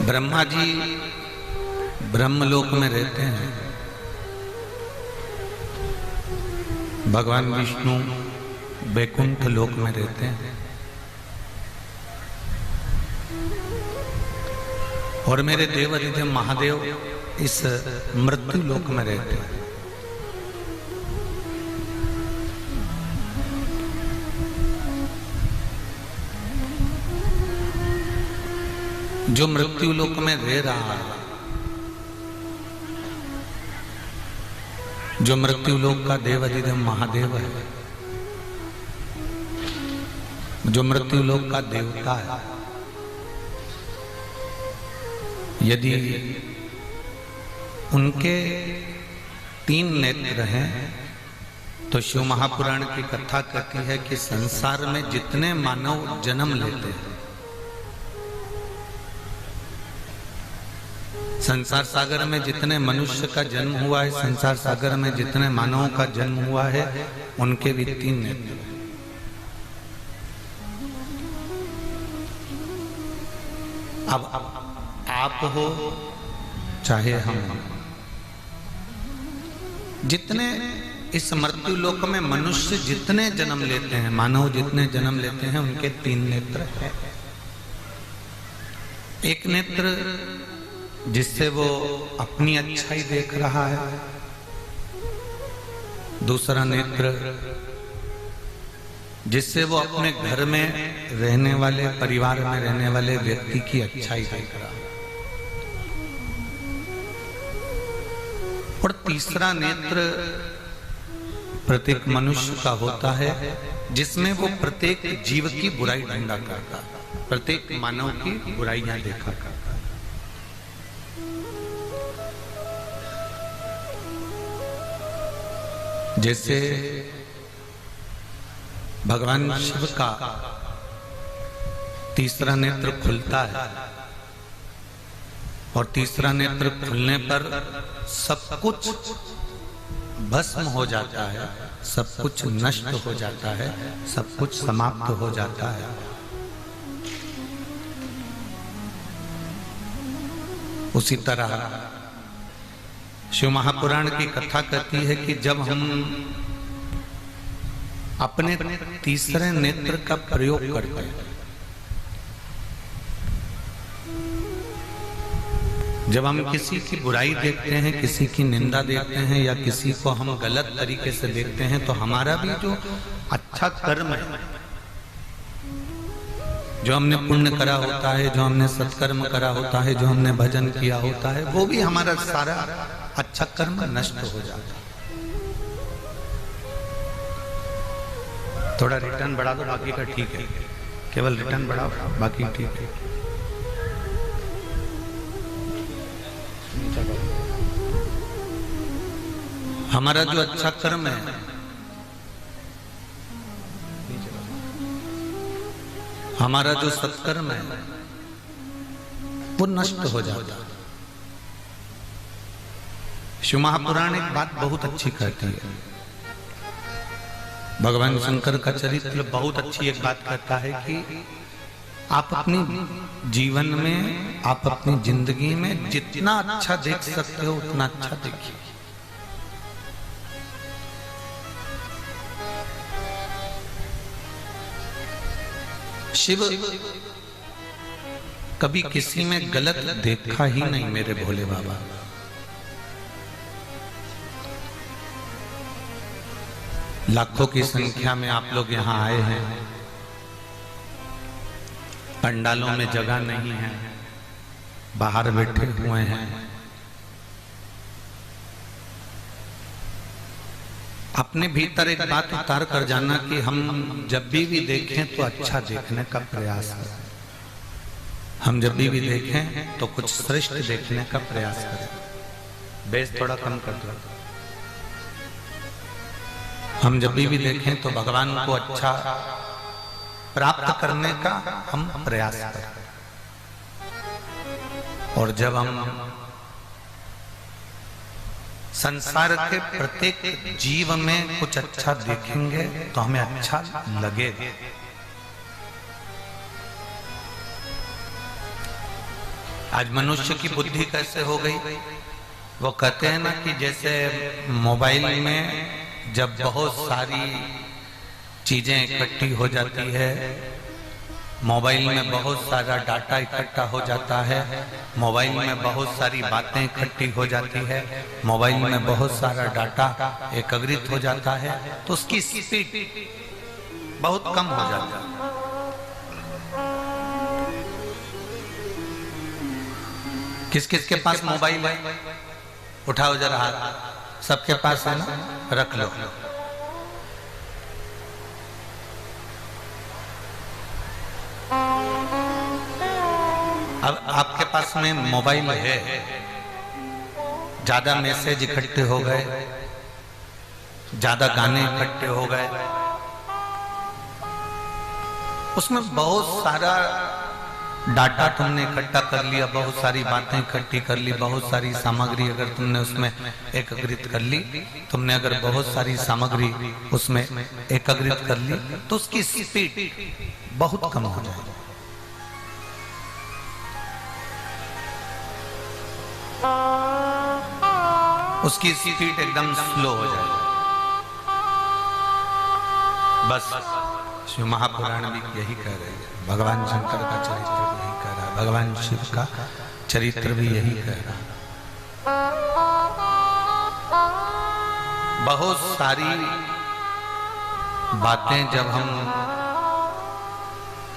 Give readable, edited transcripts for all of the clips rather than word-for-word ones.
ब्रह्मा जी ब्रह्मलोक में रहते हैं, भगवान विष्णु वैकुंठ लोक में रहते हैं और मेरे देवाधिदेव महादेव इस मृत्यु लोक में रहते हैं। जो मृत्यु लोक में रह रहा है, जो मृत्यु लोक का देवाधिदेव महादेव है, जो मृत्यु लोक का देवता है, यदि उनके 3 नेत्र हैं तो शिव महापुराण की कथा कहती है कि संसार में जितने मानव जन्म लेते हैं, संसार सागर में जितने मनुष्य का जन्म हुआ है, संसार सागर में जितने मानवों का जन्म हुआ है, उनके भी 3 नेत्र हैं। अब आप हो चाहे हम, जितने इस मृत्यु लोक में मनुष्य जितने जन्म लेते हैं, मानव जितने जन्म लेते हैं, उनके 3 नेत्र हैं। एक नेत्र जिससे वो अपनी अच्छाई देख रहा है, दूसरा नेत्र जिससे वो अपने घर में रहने वाले, परिवार में रहने वाले व्यक्ति की अच्छाई देख रहा है, और तीसरा नेत्र प्रत्येक मनुष्य का होता है जिसमें वो प्रत्येक जीव की बुराई ढूंढा करता है, प्रत्येक मानव की बुराइयां देखा करता है। जैसे भगवान शिव का तीसरा नेत्र खुलता है और तीसरा नेत्र खुलने पर सब कुछ भस्म हो जाता है, सब कुछ नष्ट हो जाता है, सब कुछ समाप्त हो जाता है। उसी तरह शिव महापुराण की कथा कहती है कि जब हम अपने तीसरे नेत्र का प्रयोग करते हैं, जब हम किसी की बुराई देखते हैं, किसी की निंदा देखते हैं, या किसी को हम गलत तरीके से देखते हैं, तो हमारा भी जो अच्छा कर्म है, जो हमने पुण्य करा होता है, जो हमने सत्कर्म करा होता है, जो हमने भजन किया होता है, वो भी हमारा सारा अच्छा कर्म नष्ट हो जाता है। थोड़ा रिटर्न बढ़ा दो, बाकी का ठीक है, केवल रिटर्न बढ़ाओ, बाकी ठीक है। हमारा जो अच्छा कर्म है, हमारा जो सत्कर्म है, वो नष्ट हो जाता है। शिव महापुराण एक बात बहुत अच्छी कहती है, भगवान शंकर का चरित्र बहुत अच्छी एक बात कहता है कि आप अपनी जीवन में, आप अपनी जिंदगी में जितना अच्छा देख सकते हो उतना अच्छा देखिए। शिव कभी किसी में गलत देखा ही नहीं, मेरे भोले बाबा। लाखों की संख्या में आप लोग यहाँ आए हैं, पंडालों में जगह नहीं है, बाहर बैठे हुए हैं। अपने भीतर एक बात उतार कर जाना कि हम जब भी देखें तो अच्छा देखने का प्रयास करें, हम जब भी देखें तो कुछ श्रेष्ठ देखने का प्रयास करें। बेस थोड़ा कम कर दो। हम जब भी देखें तो भगवान को अच्छा प्राप्त करने का हम प्रयास करें, और जब हम संसार के प्रत्येक जीव में कुछ अच्छा देखेंगे तो हमें अच्छा लगेगा। आज मनुष्य की बुद्धि कैसे हो गई? वो कहते हैं ना कि जैसे मोबाइल में जब बहुत सारी चीजें इकट्ठी हो जाती है, मोबाइल में बहुत सारा डाटा इकट्ठा हो जाता है, मोबाइल में बहुत सारी बातें इकट्ठी हो जाती है, मोबाइल में बहुत सारा डाटा एकत्रित हो जाता है, तो उसकी स्पीड बहुत कम हो जाता है। किस किस के पास मोबाइल है? उठाओ जरा हाथ। सबके पास है ना? रख लो। अब आपके पास में मोबाइल है, ज्यादा मैसेज इकट्ठे हो गए, ज्यादा गाने इकट्ठे हो गए, उसमें बहुत सारा डाटा तुमने इकट्ठा कर लिया, बहुत सारी बातें इकट्ठी कर ली, बहुत सारी सामग्री अगर तुमने उसमें एकत्रित कर ली, तुमने अगर बहुत सारी सामग्री उसमें एकत्रित कर ली, तो उसकी स्पीड बहुत कम हो जाएगी। उसकी स्पीड एकदम स्लो हो जाएगी। बस शिव महापुराण भी यही कह रहे हैं, भगवान शंकर का चरित्र भी यही कह रहा है, भगवान शिव का चरित्र भी यही कह रहा है। बहुत सारी बातें जब हम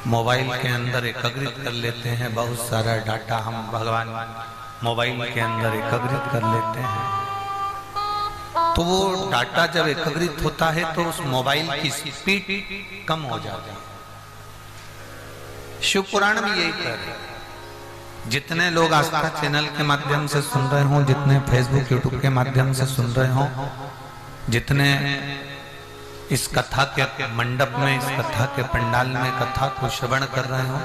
मोबाइल के अंदर एकत्रित कर लेते हैं, बहुत सारा डाटा हम भगवान मोबाइल के अंदर एकत्रित कर लेते हैं, तो वो डाटा जब एकत्रित होता है तो उस मोबाइल की स्पीड कम हो जाती है। शिव पुराण भी यही कह रहे हैं। जितने लोग आस्था चैनल के माध्यम से सुन रहे हो, जितने फेसबुक यूट्यूब के माध्यम से सुन रहे हो, जितने इस कथा के मंडप में, इस कथा के पंडाल में कथा को श्रवण कर रहे हो,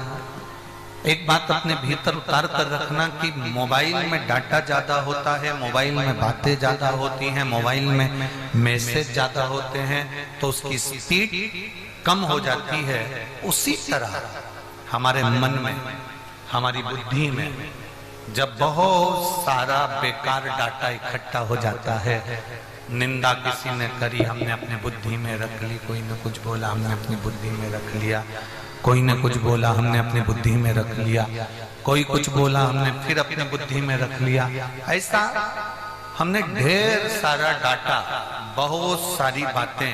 एक बात अपने भीतर उतार कर रखना कि मोबाइल में डाटा ज्यादा होता है, मोबाइल में बातें ज्यादा होती हैं, मोबाइल में मैसेज ज्यादा होते हैं, तो उसकी स्पीड कम हो जाती है। उसी तरह हमारे मन में, हमारी बुद्धि में जब बहुत सारा बेकार डाटा इकट्ठा हो जाता है, निंदा किसी ने करी, हमने अपने बुद्धि में रख ली, कोई ने कुछ बोला हमने अपनी बुद्धि में रख लिया, कोई ने कुछ बोला हमने अपनी बुद्धि में रख लिया, कोई कुछ बोला हमने फिर अपनी बुद्धि में रख लिया। ऐसा हमने ढेर सारा डाटा, बहुत सारी बातें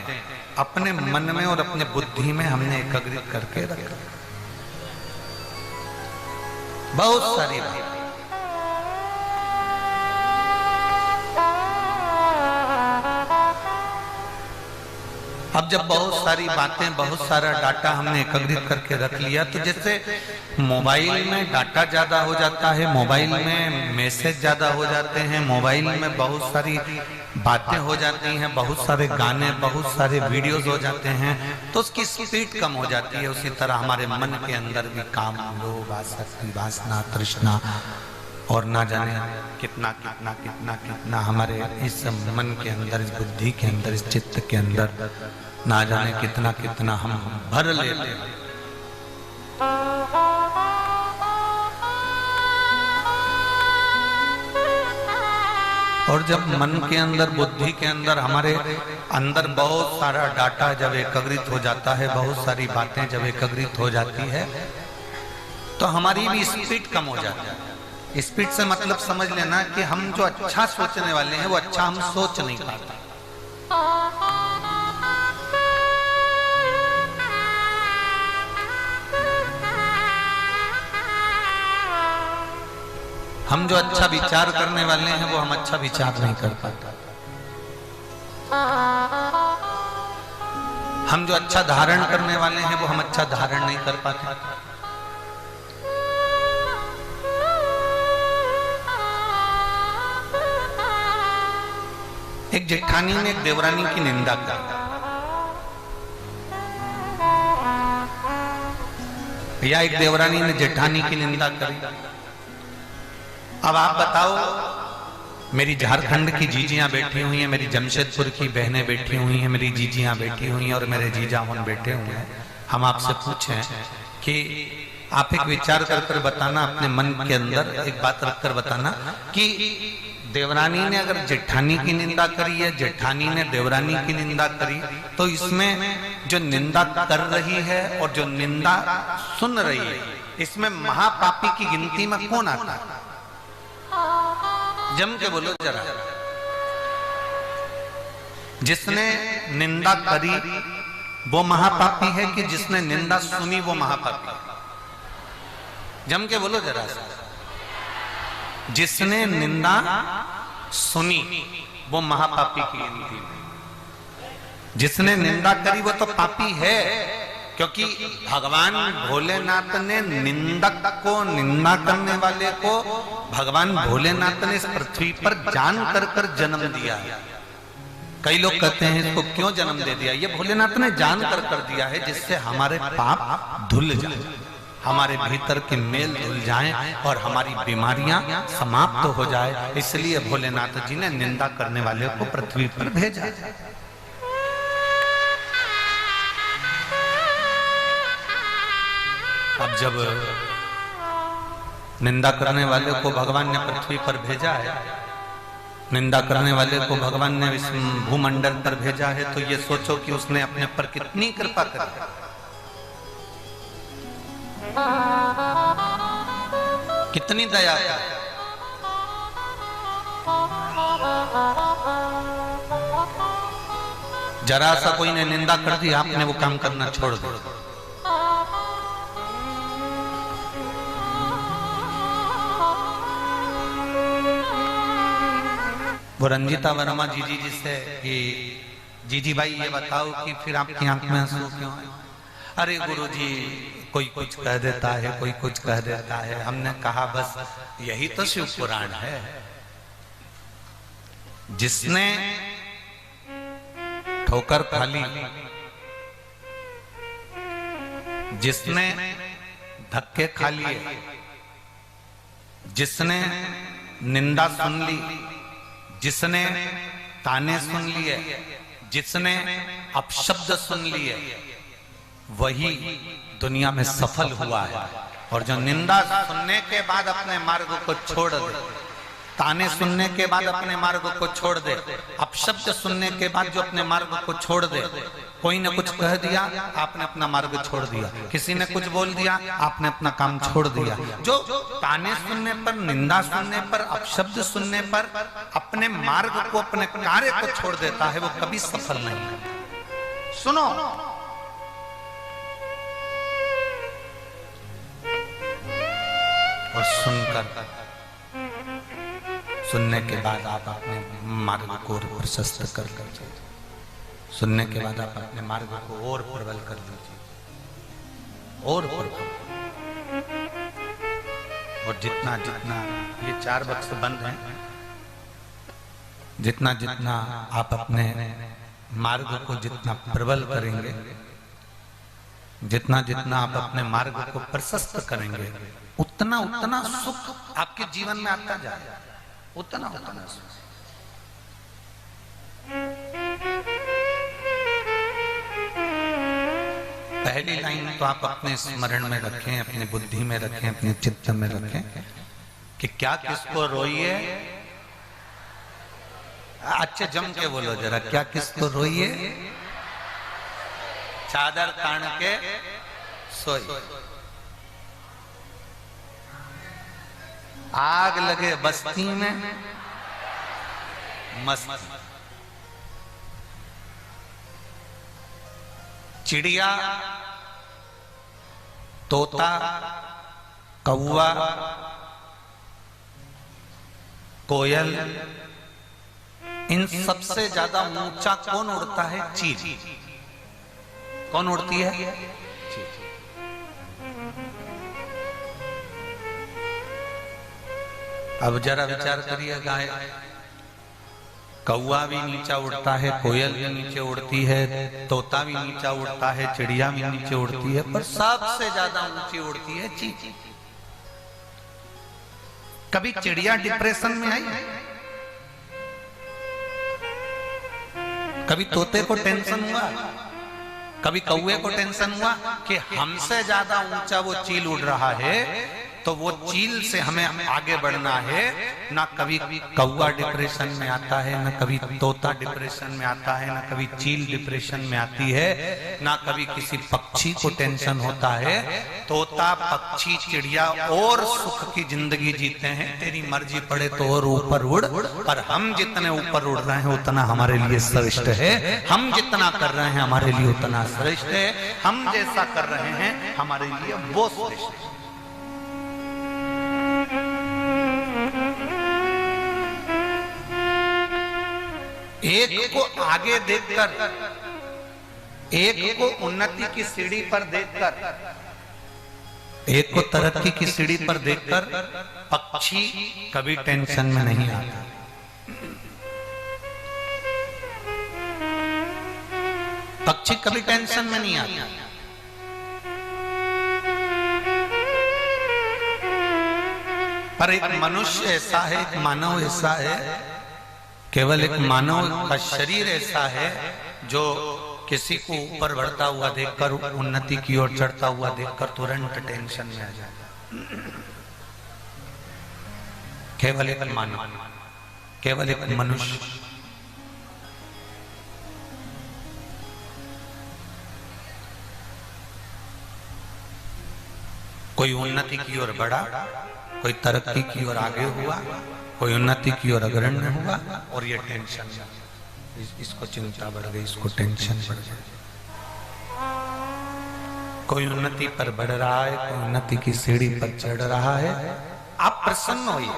अपने मन में और अपने बुद्धि में हमने एकत्रित करके रखा, बहुत सारी बातें। अब जब बहुत सारी बातें, बहुत सारा डाटा हमने एकत्रित करके रख लिया, तो जैसे मोबाइल में डाटा ज्यादा हो जाता है, मोबाइल में मैसेज ज्यादा हो जाते हैं, मोबाइल में बहुत सारी बातें हो जाती हैं, बहुत सारे गाने, बहुत सारे वीडियोस हो जाते हैं, तो उसकी स्पीड कम हो जाती है। उसी तरह हमारे मन के अंदर भी काम, लोभ, आसक्ति, वासना, तृष्णा और ना जाने कितना कितना कितना कितना हमारे इस मन के अंदर, इस बुद्धि के अंदर, इस चित्त के अंदर ना जाने कितना कितना हम भर लेते हैं। और जब मन के अंदर, बुद्धि के अंदर, हमारे अंदर बहुत सारा डाटा जब एकत्रित हो जाता है, बहुत सारी बातें जब एकत्रित हो जाती है, तो हमारी भी स्पीड कम हो जाती है। स्पीड से मतलब समझ लेना कि हम जो अच्छा सोचने वाले हैं वो अच्छा हम सोच नहीं पाते। हम जो अच्छा विचार करने वाले हैं वो हम अच्छा विचार नहीं कर पाते। हम जो अच्छा धारण करने वाले हैं वो हम अच्छा धारण नहीं कर पाते। एक जेठानी ने एक देवरानी की निंदा की। या एक देवरानी ने जेठानी की निंदा करी। अब आप बताओ, मेरी झारखंड की जीजियां बैठी हुई हैं, मेरी जमशेदपुर की बहनें बैठी हुई हैं, मेरी जीजियां बैठी हुई हैं और मेरे जीजा उन बैठे हुए हैं। हम आपसे पूछें कि आप एक विचार कर कर बताना, अपने मन के अंदर एक बात रखकर बताना कि देवरानी ने अगर जेठानी की निंदा करी है, जेठानी ने देवरानी की निंदा करी, तो इसमें जो निंदा कर रही है और जो निंदा सुन रही है, इसमें महापापी की गिनती में कौन आता है? जम के बोलो जरा। जिसने निंदा करी वो महापापी है कि जिसने निंदा सुनी वो महापापी? जम के बोलो जरा। जिसने निंदा सुनी वो महापापी की गिनती में। जिसने निंदा करी वो तो पापी है, क्योंकि भगवान भोलेनाथ ने निंदक को, निंदा करने वाले को भगवान भोलेनाथ ने इस पृथ्वी पर जान कर जन्म दिया है। कई लोग कहते हैं इसको क्यों जन्म दे दिया? ये भोलेनाथ ने जान कर दिया है, जिससे हमारे पाप धुल जाए, हमारे भीतर के मेल धुल जाएं और हमारी बीमारियां समाप्त हो जाए। इसलिए भोलेनाथ जी ने निंदा करने वाले को पृथ्वी पर भेजा। अब जब निंदा करने वाले को भगवान ने पृथ्वी पर भेजा है, निंदा करने वाले को भगवान ने इस भूमंडल पर भेजा है, तो ये सोचो कि उसने अपने पर कितनी कृपा करी। कितनी दया है। जरा सा कोई ने निंदा कर दी, आपने वो काम करना छोड़ दिया। वो रंजीता वर्मा जी से कि जी भाई ये बताओ कि फिर आपकी आंख में आंसू क्यों है? अरे गुरुजी कोई कुछ कह देता है, कोई कुछ कह देता है। हमने कहा बस यही तो शिव पुराण है। जिसने ठोकर खा ली, जिसने धक्के खा लिए, जिसने निंदा सुन ली, जिसने ताने सुन लिए, जिसने अपशब्द सुन लिए, वही दुनिया में सफल हुआ है। और जो निंदा सुनने के बाद अपने मार्ग को छोड़ दे, ताने सुनने के बाद अपने मार्ग को छोड़ दे, अपशब्द सुनने के बाद जो अपने मार्ग को छोड़ दे, कोई ने कुछ कह दिया आपने अपना मार्ग छोड़ दिया, किसी ने कुछ बोल दिया आपने अपना काम छोड़ दिया। जो ताने सुनने पर, निंदा सुनने पर, अपशब्द सुनने पर अपने मार्ग को, अपने कार्य को छोड़ देता है, वो कभी सफल नहीं है। सुनो, और सुनने के बाद आप अपने मार्ग को और प्रशस्त कर लीजिए। सुनने के बाद आप अपने मार्ग को और प्रबल कर लीजिए, और प्रबल। और जितना जितना ये 4 बक्स बंद हैं, जितना जितना आप अपने मार्ग को जितना प्रबल करेंगे, जितना जितना आप अपने मार्ग को प्रशस्त करेंगे, उतना उतना सुख आपके जीवन में आता जाएगा, उतना उतना सुख। पहली लाइन तो आप अपने स्मरण में रखें, अपनी बुद्धि में रखें, अपने चित्त में रखें कि क्या किसको रोइए। अच्छा जम के बोलो जरा, क्या किसको रोइए? चादर तान के सोई। आग लगे बस्ती में मस्त, चिड़िया, तोता, कौवा, कोयल, इन सबसे ज्यादा ऊंचा कौन उड़ता है? चील। कौन उड़ती है? चील। अब जरा विचार करिए, गाय, कौवा भी नीचा उड़ता है, कोयल भी नीचे उड़ती है, तोता भी नीचा उड़ता है, चिड़िया भी नीचे उड़ती है, पर सबसे ज्यादा ऊंची उड़ती है चील। कभी चिड़िया डिप्रेशन में आई? कभी तोते को टेंशन हुआ? कभी कौवे को टेंशन हुआ कि हमसे ज्यादा ऊंचा वो चील उड़ रहा है, तो वो चील से हमें आगे बढ़ना है। ना कभी कौवा डिप्रेशन में आता है, ना कभी तोता डिप्रेशन में आता है, ना कभी चील डिप्रेशन में आती है, ना कभी किसी पक्षी को टेंशन होता है। तोता, पक्षी, चिड़िया और सुख की जिंदगी जीते हैं, तेरी मर्जी पड़े तो और ऊपर उड़। पर हम जितने ऊपर उड़ रहे हैं उतना हमारे लिए श्रेष्ठ है, हम जितना कर रहे हैं हमारे लिए उतना श्रेष्ठ है, हम जैसा कर रहे हैं हमारे लिए वो श्रेष्ठ है। एक को आगे देखकर, एक को उन्नति की सीढ़ी पर देखकर, एक को तरक्की की सीढ़ी पर देखकर पक्षी कभी टेंशन में नहीं आता। पक्षी कभी टेंशन में नहीं आता। पर एक मनुष्य ऐसा है, एक मानव ऐसा है, केवल एक मानव का शरीर ऐसा है जो किसी को ऊपर बढ़ता हुआ देखकर, उन्नति की ओर चढ़ता हुआ देखकर तुरंत टेंशन में आ जाता। केवल एक मानव, केवल एक मनुष्य। कोई उन्नति की ओर बढ़ा, कोई तरक्की की ओर आगे हुआ, कोई उन्नति की ओर अग्रण्य हुआ, और ये टेंशन, इसको चिंता बढ़ गई, इसको टेंशन बढ़ गई। कोई उन्नति पर बढ़ रहा है, कोई उन्नति की सीढ़ी पर चढ़ रहा है। आप प्रसन्न होइए,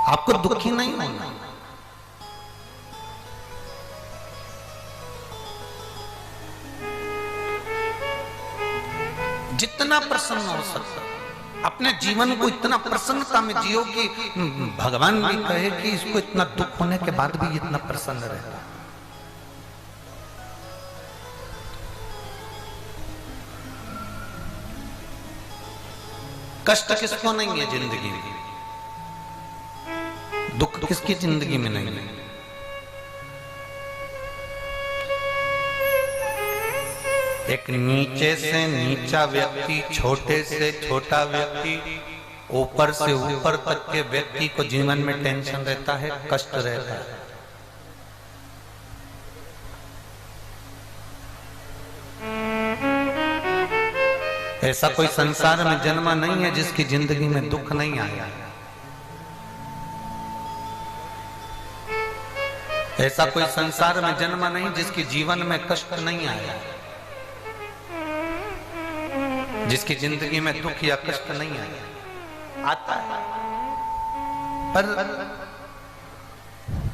आपको दुखी नहीं होना। जितना प्रसन्न हो सकता, अपने जीवन को इतना प्रसन्नता में जियो कि भगवान भी कहे कि इसको इतना दुख होने के बाद भी इतना प्रसन्न रहता। कष्ट किसको नहीं है जिंदगी में, दुख किसकी जिंदगी में नहीं है। एक नीचे से नीचा व्यक्ति, छोटे से छोटा व्यक्ति, ऊपर से ऊपर तक के व्यक्ति को जीवन में टेंशन रहता है, कष्ट रहता है। ऐसा कोई संसार में जन्मा नहीं है जिसकी जिंदगी में दुख नहीं आया। ऐसा कोई संसार में जन्मा नहीं जिसके जीवन में कष्ट नहीं आया, जिसकी जिंदगी में दुख या कष्ट नहीं आया। आता है, पर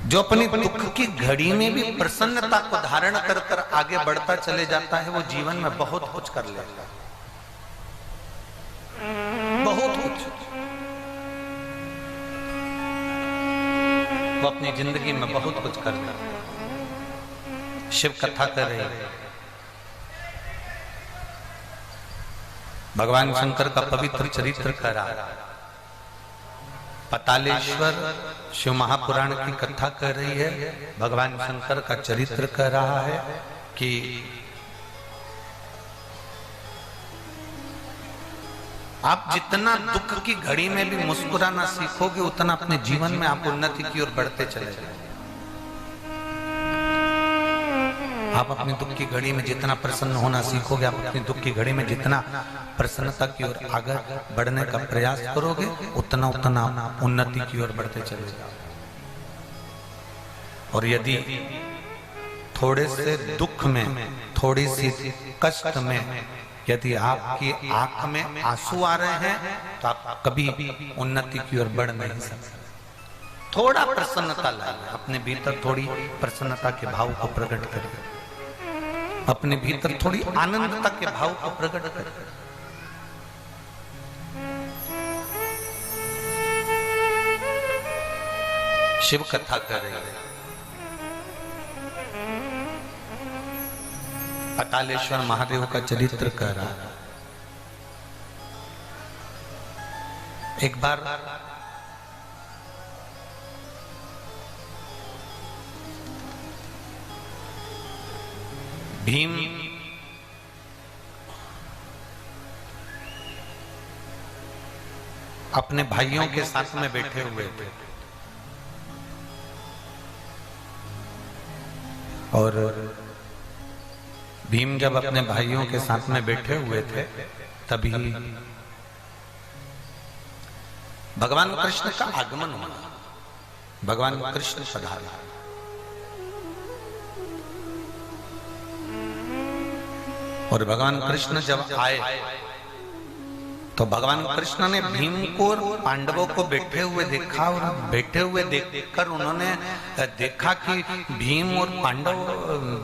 जो अपनी दुख की घड़ी में भी प्रसन्नता को धारण कर कर आगे बढ़ता चले जाता है, वो जीवन में बहुत कुछ कर लेता है, बहुत कुछ। वो अपनी जिंदगी में बहुत कुछ कर लेता है। शिव कथा कर रही है, भगवान शंकर का पवित्र चरित्र करा, पतालेश्वर शिव महापुराण की कथा कर रही है, भगवान शंकर का चरित्र कर रहा है कि आप जितना दुख की घड़ी में भी मुस्कुराना सीखोगे, उतना अपने जीवन में आप उन्नति की ओर बढ़ते चले जाएंगे। आप अपनी दुख की घड़ी में जितना प्रसन्न होना सीखोगे, आप अपनी दुख की घड़ी में जितना प्रसन्नता की ओर आगे बढ़ने का प्रयास करोगे, उतना उतना आप उन्नति की ओर बढ़ते चले जाओगे। और यदि थोड़े से दुख में, थोड़ी सी कष्ट में यदि आपकी आंख में आंसू आ रहे हैं, तो आप कभी उन्नति की ओर बढ़ नहीं सकते। थोड़ा प्रसन्नता लाइए अपने भीतर, थोड़ी प्रसन्नता के भाव को प्रकट करिए, अपने भीतर थोड़ी आनंदता के भाव को प्रकट करिए। शिव कथा कर रहे हैं, पतालेश्वर महादेव का चरित्र कर रहा। एक बार भीम अपने भाइयों के साथ में बैठे हुए थे और भीम जब अपने भाइयों के साथ में बैठे हुए थे तभी भगवान कृष्ण का आगमन हुआ। भगवान कृष्ण पधारे और भगवान कृष्ण जब आए तो भगवान कृष्ण ने भीम को और पांडवों को बैठे हुए देखा और बैठे हुए देखकर उन्होंने देखा कि भीम और पांडव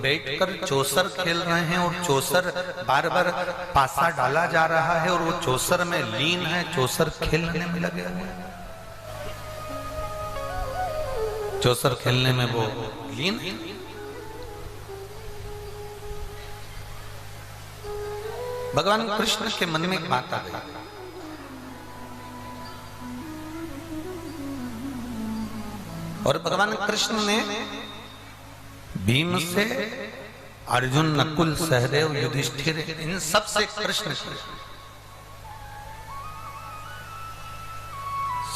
बैठकर चौसर खेल रहे हैं और चौसर बार बार पासा डाला जा रहा है और वो चौसर में लीन है, चौसर खेलने में लगे हुए हैं, चौसर खेलने में वो लीन है। भगवान कृष्ण के मन में एक बात आ गई, और भगवान कृष्ण ने भीम से अर्जुन, नकुल, सहदेव, युधिष्ठिर इन सब से प्रश्न किया,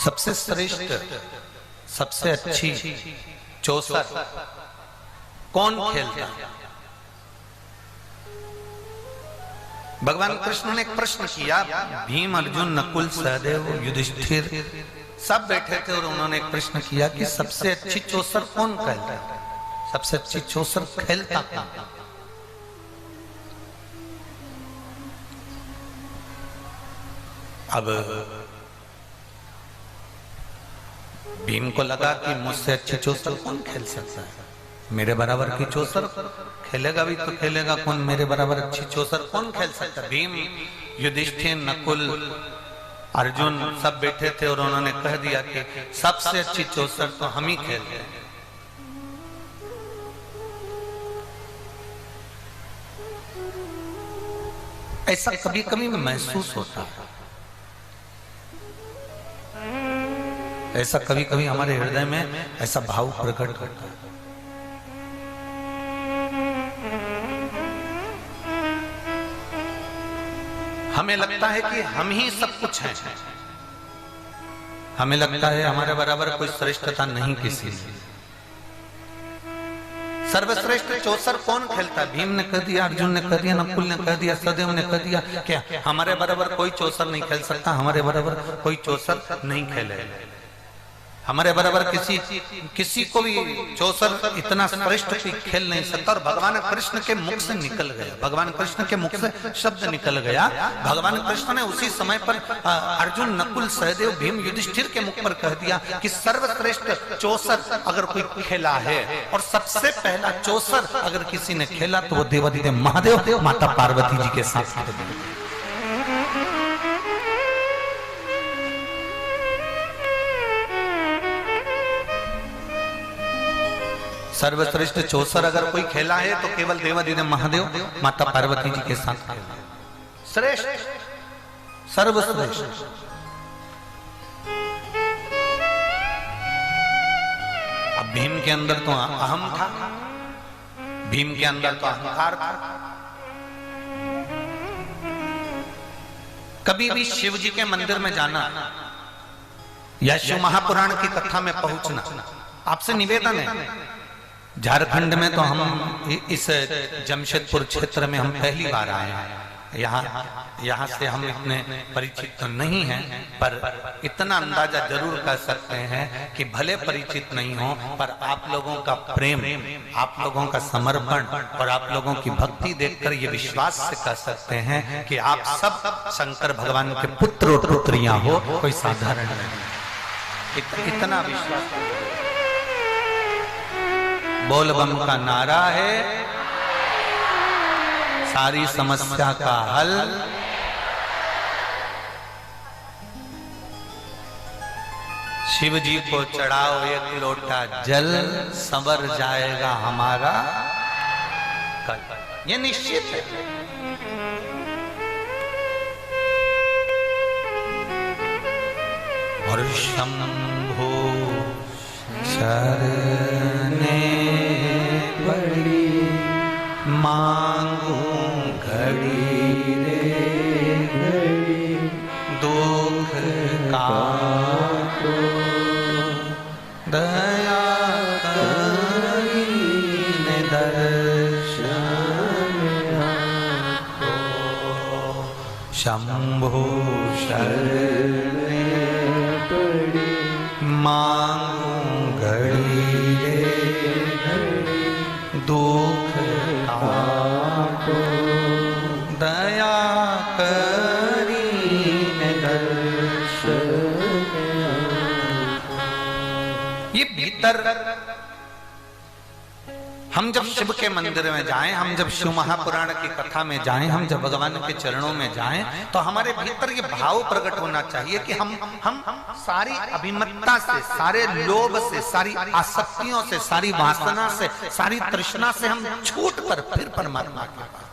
सबसे श्रेष्ठ, सबसे अच्छी चौसर कौन खेलता है? भगवान कृष्ण ने एक प्रश्न किया। भीम, अर्जुन, नकुल, सहदेव, युधिष्ठिर सब बैठे थे और उन्होंने एक प्रश्न किया कि सबसे अच्छी चौसर कौन खेलता है? सबसे अच्छी चौसर खेलता कौन? अब भीम को लगा कि मुझसे अच्छी चौसर कौन खेल सकता है? मेरे बराबर की चौसर खेलेगा भी तो खेलेगा कौन? मेरे बराबर अच्छी चौसर कौन खेल सकता है? भीम, युधिष्ठिर, नकुल, अर्जुन सब बैठे थे और उन्होंने कह दिया कि सबसे अच्छी चौसर तो हम ही खेलते हैं। ऐसा कभी कभी महसूस होता है, ऐसा कभी कभी हमारे हृदय में ऐसा भाव प्रकट होता है। हमें लगता है कि हम ही सब कुछ हैं, हमें लगता है हमारे बराबर कोई श्रेष्ठता नहीं किसी में। सर्वश्रेष्ठ चौसर कौन खेलता है? भीम ने कह दिया, अर्जुन ने कह दिया, नकुल ने कह दिया, सहदेव ने कह दिया, क्या हमारे बराबर कोई चौसर नहीं खेल सकता? हमारे बराबर कोई चौसर नहीं खेले, हमारे बराबर किसी को भी चौसर इतना श्रेष्ठ खेल नहीं सकता। और भगवान कृष्ण के मुख से निकल गया, भगवान कृष्ण के मुख से शब्द निकल गया। भगवान कृष्ण ने उसी समय पर अर्जुन, नकुल, सहदेव, भीम, युधिष्ठिर के मुख पर कह दिया कि सर्वश्रेष्ठ चौसर अगर कोई खेला है और सबसे पहला चौसर अगर किसी ने खेला तो वो देवादिदेव महादेव माता पार्वती जी के साथ। सर्वश्रेष्ठ चौसर अगर कोई खेला है तो केवल देवादिदेव महादेव माता पार्वती जी के साथ खेला, श्रेष्ठ, सर्वश्रेष्ठ। अब भीम के अंदर तो अहम था, भीम के अंदर तो अहंकार था। कभी भी शिव जी के मंदिर में जाना या शिव महापुराण की कथा में पहुंचना, आपसे निवेदन है। झारखंड में तो हम इस जमशेदपुर क्षेत्र में हम पहली बार आए हैं, यहाँ से हम इतने परिचित तो नहीं हैं, पर इतना अंदाजा जरूर कर सकते हैं कि भले परिचित नहीं हो पर आप लोगों का प्रेम, आप लोगों का समर्पण और आप लोगों की भक्ति देखकर ये विश्वास से कह सकते हैं कि आप सब शंकर भगवान के पुत्र और पुत्रियां हो, कोई साधारण नहीं। इतना विश्वास। बोल बम का नारा है सारी समस्या का हल, शिव जी को चढ़ाओ एक लोटा जल, संवर जाएगा हमारा कल। ये निश्चित है। और शंभो शरणे बड़ी मांग काको दया करीने दर्शन आपको। शंभो शरणे पड़ी मांगू घड़ी रे दुख आपको दया करीने दर्शन। ये भीतर हम जब शिव के मंदिर में जाएं, हम जब शिव महापुराण की कथा में जाएं, हम जब भगवान के चरणों में जाएं, तो हमारे भीतर ये भाव प्रकट होना चाहिए कि हम सारी अभिमत्ता से, सारे लोभ से, सारी आसक्तियों से, सारी वासना से, सारी तृष्णा से हम छूट कर फिर परमात्मा के पास।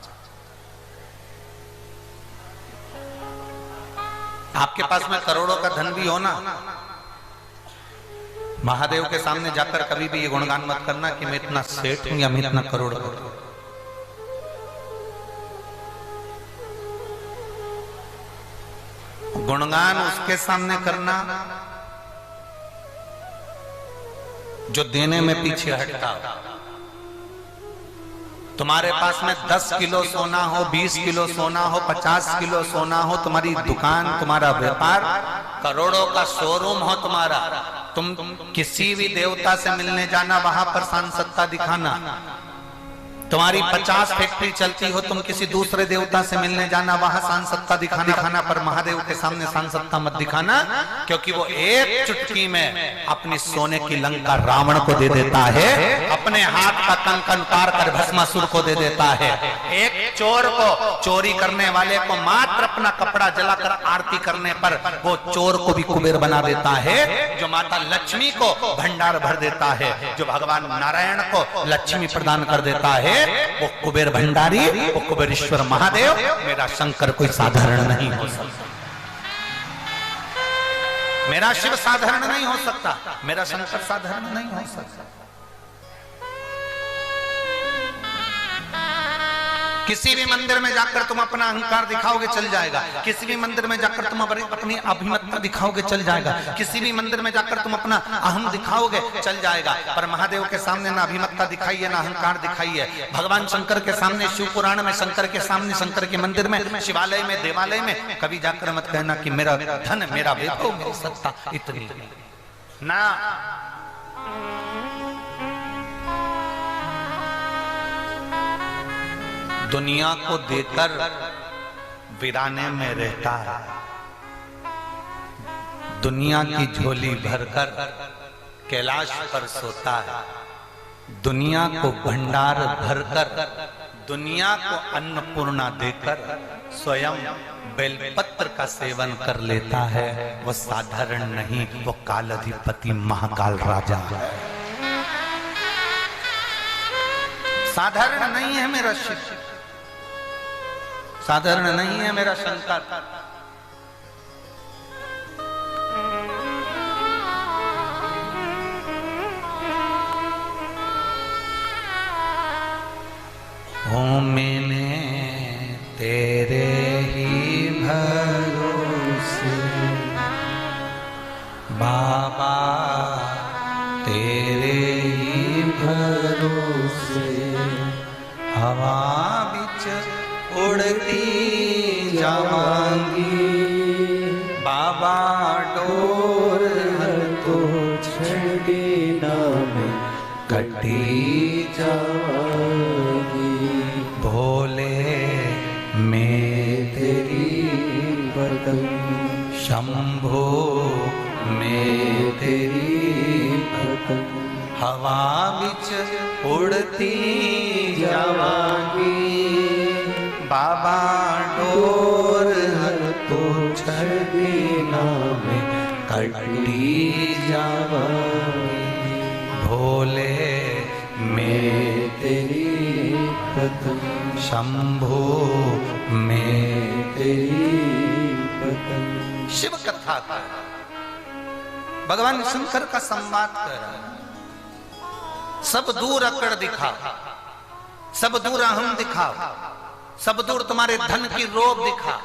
आपके पास में करोड़ों का धन भी हो ना, महादेव के सामने जाकर कभी भी ये गुणगान मत करना कि मैं इतना सेठ हूं या मैं इतना करोड़पति हूं। गुणगान उसके सामने करना जो देने में पीछे हटता हो। तुम्हारे पास में 10 किलो सोना हो, 20 किलो सोना हो, 50 किलो सोना हो, तुम्हारी दुकान, तुम्हारा व्यापार, करोड़ों का शोरूम हो तुम्हारा, तुम किसी भी देवता से मिलने जाना, वहां पर सांसदता दिखाना। तुम्हारी 50 फैक्ट्री चलती हो, तुम किसी दूसरे देवता से मिलने जाना, वहां सांसदता दिखाना, पर महादेव के सामने सांसदता मत दिखाना, क्योंकि वो एक चुटकी में अपनी सोने की लंका रावण को दे देता है, अपने हाथ का कंकन उतार कर भस्मासुर को दे देता है। एक चोर को, चोरी करने वाले को मात्र अपना कपड़ा जलाकर आरती करने पर वो चोर को भी कुबेर बना देता है। जो माता लक्ष्मी को भंडार भर देता है, जो भगवान नारायण को लक्ष्मी प्रदान कर देता है, वो कुबेर भंडारी, वो कुबेरेश्वर महादेव, मेरा शंकर कोई साधारण नहीं हो सकता। मेरा शिव साधारण नहीं हो सकता, मेरा शंकर साधारण नहीं हो सकता। किसी भी मंदिर में जाकर तुम अपना अहंकार दिखाओगे चल जाएगा, किसी भी मंदिर में जाकर तुम अपनी अभिमत्ता दिखाओगे चल जाएगा, किसी भी मंदिर में जाकर तुम अपना अहम दिखाओगे चल जाएगा, पर महादेव के सामने ना अभिमत्ता दिखाई है, ना अहंकार दिखाई है। भगवान शंकर के सामने, शिव पुराण में शंकर के सामने, शंकर के मंदिर में, शिवालय में, देवालय में कभी जाकर मत कहना कि मेरा धन, मेरा वैभव, मेरी सत्ता इतनी ना। दुनिया को देकर वीराने में रहता है, दुनिया की झोली भरकर कैलाश पर सोता है, दुनिया को भंडार भरकर, दुनिया को अन्नपूर्णा देकर स्वयं बेलपत्र का सेवन कर लेता है। वो साधारण नहीं, वो कालाधिपति महाकाल राजा है। साधारण नहीं है मेरा शिव, साधारण नहीं है मेरा शंकर। हूँ मैंने तेरे ही भरोसे बाबा, तेरे ही भरोसे हवा बिच उड़ती जावांगी, बाबा डोर तो छड़ी ना में कटी जावांगी। भोले मैं तेरी बदन, शंभो मैं तेरी बदन, हवा बिच उड़ती जावांगी, बाबा डोर तो छड़ी ना में कटी जावांगी। भोले मैं तेरी बदन, शंभो मैं तेरी बदन। शिव कथा का भगवान शंकर का संवाद कर रहा है। सब दूर अकड़ दिखाओ, सब दूर अहम दिखाओ, सब दूर तुम्हारे धन की रोब दिखा,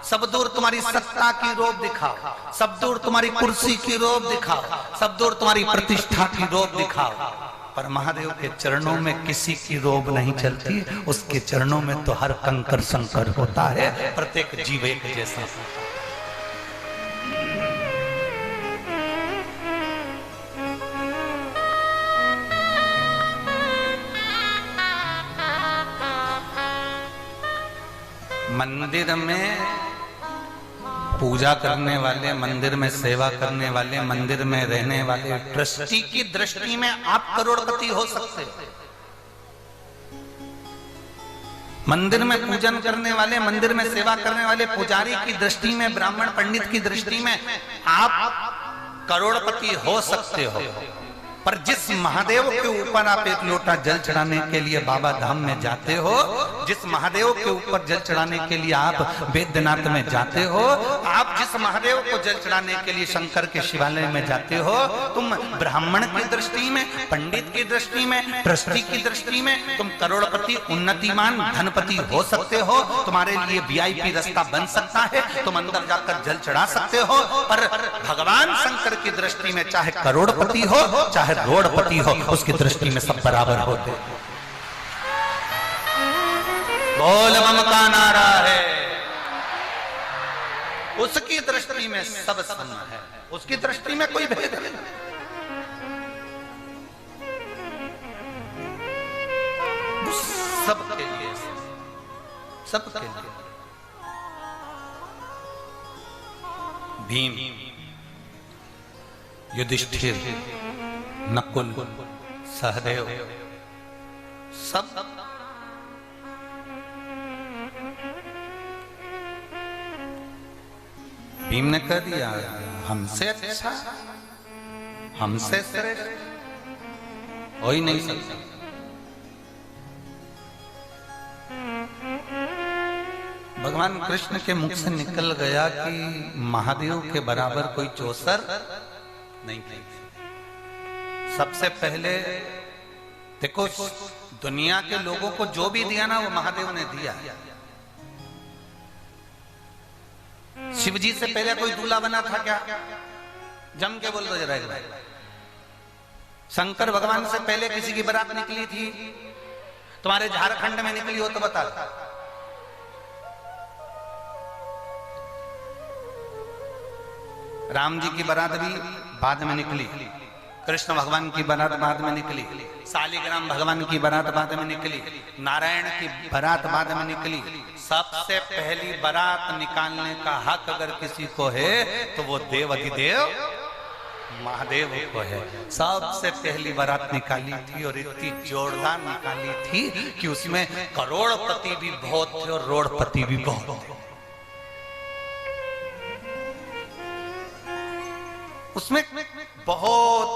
सब दूर तुम्हारी सत्ता की रोब दिखाओ, सब दूर तुम्हारी कुर्सी की रोब दिखाओ, सब दूर तुम्हारी प्रतिष्ठा की रोब दिखाओ, पर महादेव के चरणों में किसी की रोब नहीं चलती। उसके चरणों में तो हर कंकर संकर होता है, प्रत्येक जीव एक जैसा होता है। मंदिर में पूजा करने वाले, मंदिर में सेवा करने वाले, मंदिर में रहने वाले ट्रस्टी की दृष्टि में आप करोड़पति हो सकते हो। मंदिर में पूजन करने वाले, मंदिर में सेवा करने वाले पुजारी की दृष्टि में, ब्राह्मण पंडित की दृष्टि में आप करोड़पति हो सकते हो, पर जिस महादेव के ऊपर आप एक लोटा जल चढ़ाने के लिए बाबा धाम में जाते हो, जिस महादेव के ऊपर जल चढ़ाने के लिए आप बैद्यनाथ में जाते हो, आप जिस महादेव को जल चढ़ाने के लिए शंकर के शिवालय में जाते हो, तुम ब्राह्मण की दृष्टि में, पंडित की दृष्टि में, ट्रस्टी की दृष्टि में तुम करोड़पति, उन्नतिमान, धनपति हो सकते हो। तुम्हारे लिए वीआईपी रास्ता बन सकता है, तुम अंदर जाकर जल चढ़ा सकते हो, पर भगवान शंकर की दृष्टि में चाहे करोड़पति हो चाहे रोड़पति हो, उसकी दृष्टि में सब बराबर होते। बोल बम का नारा है, उसकी दृष्टि में सब सम है, उसकी दृष्टि में कोई भेद नहीं। सबके लिए, सबके लिए। भीम, युधिष्ठिर, नकुल, सहदेव, सब भीम ने कह दिया हमसे अच्छा, हमसे श्रेष्ठ हो ही नहीं सकता। भगवान कृष्ण के मुख से निकल गया कि महादेव के बराबर कोई चौसर नहीं थी। सबसे पहले देखो, दुनिया के लोगों को जो भी दिया ना वो महादेव ने दिया। शिव जी से पहले कोई दूल्हा बना था क्या? जम के बोल दो जरा एक बार। शंकर भगवान से पहले किसी की बारात निकली थी? तुम्हारे झारखंड में निकली हो तो बता। राम जी की बारात भी बाद में निकली, कृष्ण भगवान की बारात बाद में निकली, शालिग्राम भगवान की बारात बाद में निकली, नारायण की बारात बाद में निकली। सबसे पहली बारात निकालने का हक अगर किसी को है तो वो देव अधिदेव महादेव को है। सबसे पहली बारात निकाली थी और इतनी जोरदार निकाली थी कि उसमें करोड़पति भी बहुत थे और रोड़पति भी बहुत थे। उसमें बहुत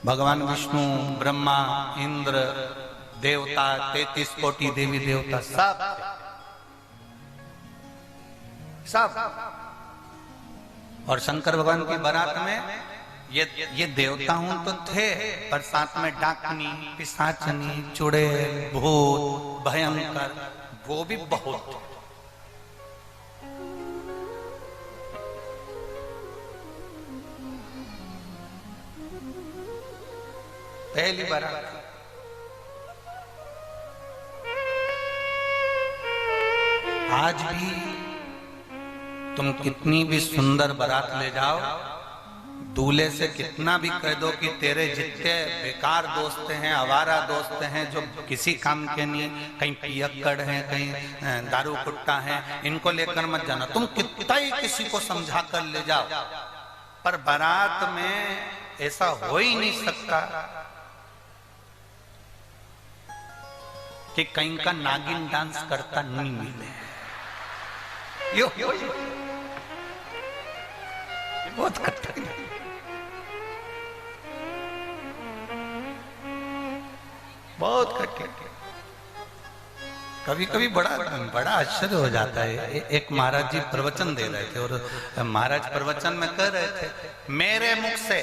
भगवान विष्णु, ब्रह्मा, इंद्र, देवता, 33 कोटि देवी देवता सब। और शंकर भगवान की बारात में ये देवता हूं तो थे, पर साथ में डाकनी, पिशाचनी, चुड़ैल, भूत, भयंकर, वो भी बहुत थे। पहली बारात आज भी तुम कितनी भी सुंदर बारात ले जाओ, दूल्हे से कितना भी कह दो कि तेरे जितने बेकार दोस्त हैं, आवारा दोस्त हैं जो किसी काम के नहीं, कहीं पियक्कड़ हैं, कहीं दारू कुट्टा हैं, इनको लेकर मत जाना। तुम कितना ही किसी को समझा कर ले जाओ, पर बारात में ऐसा हो ही नहीं सकता कि कहीं का नागिन डांस करता नहीं मिले। यो बहुत कठिन, बहुत कठिन। कभी कभी बड़ा आश्चर्य हो जाता है। एक महाराज जी प्रवचन दे रहे थे और महाराज प्रवचन में कह रहे थे, मेरे मुख से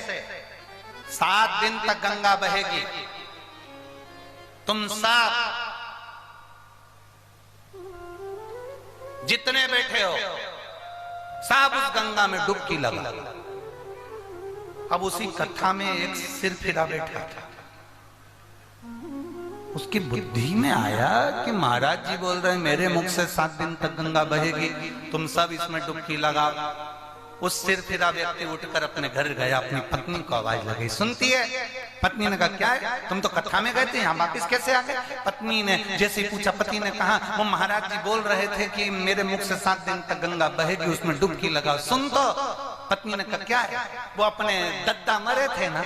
7 दिन तक गंगा बहेगी, तुम सब जितने बैठे हो सब उस गंगा में डुबकी लगा। अब उसी कथा में एक सिर फिरा बैठा था, उसकी बुद्धि में आया कि महाराज जी बोल रहे हैं मेरे मुख से 7 दिन तक गंगा बहेगी, तुम सब इसमें डुबकी लगाओ। उस सिर फिरा व्यक्ति उठकर अपने घर गया, अपनी पत्नी को आवाज लगाई, सुनती है? पत्नी ने कहा क्या है, तुम तो कथा में गए थे, यहाँ वापिस कैसे आ गए? पत्नी ने जैसे ही पूछा, पति ने कहा वो महाराज जी बोल रहे थे कि मेरे मुख से 7 दिन तक गंगा बहेगी, उसमें डुबकी लगाओ, सुन तो। पत्नी ने कहा क्या है? वो अपने दद्दा मरे थे ना,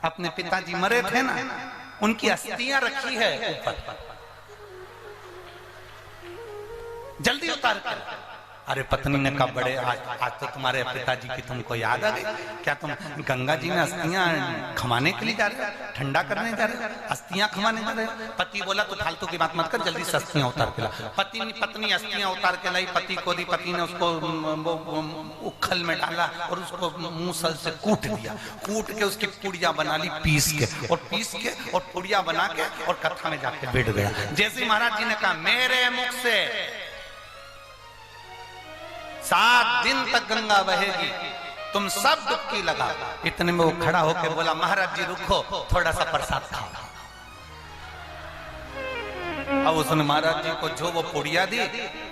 अपने पिताजी मरे थे ना, उनकी अस्थियां रखी है ऊपर, जल्दी उतार कर। अरे पत्नी ने कहा बड़े आज तो तुम्हारे पिताजी की तुमको याद आ गई क्या? तुम गंगा जी में अस्थियां खमाने के लिए जा रहे हो, ठंडा करने जा रहे हो, अस्थियां खमाने जा रहे हो? पति बोला तो फालतू की बात मत कर, जल्दी से अस्थियां उतार के ला। पत्नी अस्थियां उतार के लाई, पति को दी, पति ने उसको उखल में डाला और उसको मूसल से कूट दिया, कूट के उसकी पुड़िया बना ली पीस के और पुड़िया बना के और कथा में जाके बैठ गया। जैसे महाराज जी ने कहा मेरे मुख से 7 दिन तक गंगा बहेगी, तुम सब डुबकी लगाओ। इतने में वो खड़ा होकर बोला महाराज जी रुको, थोड़ा सा प्रसाद खाओ। अब उसने महाराज जी को जो वो पुड़िया दी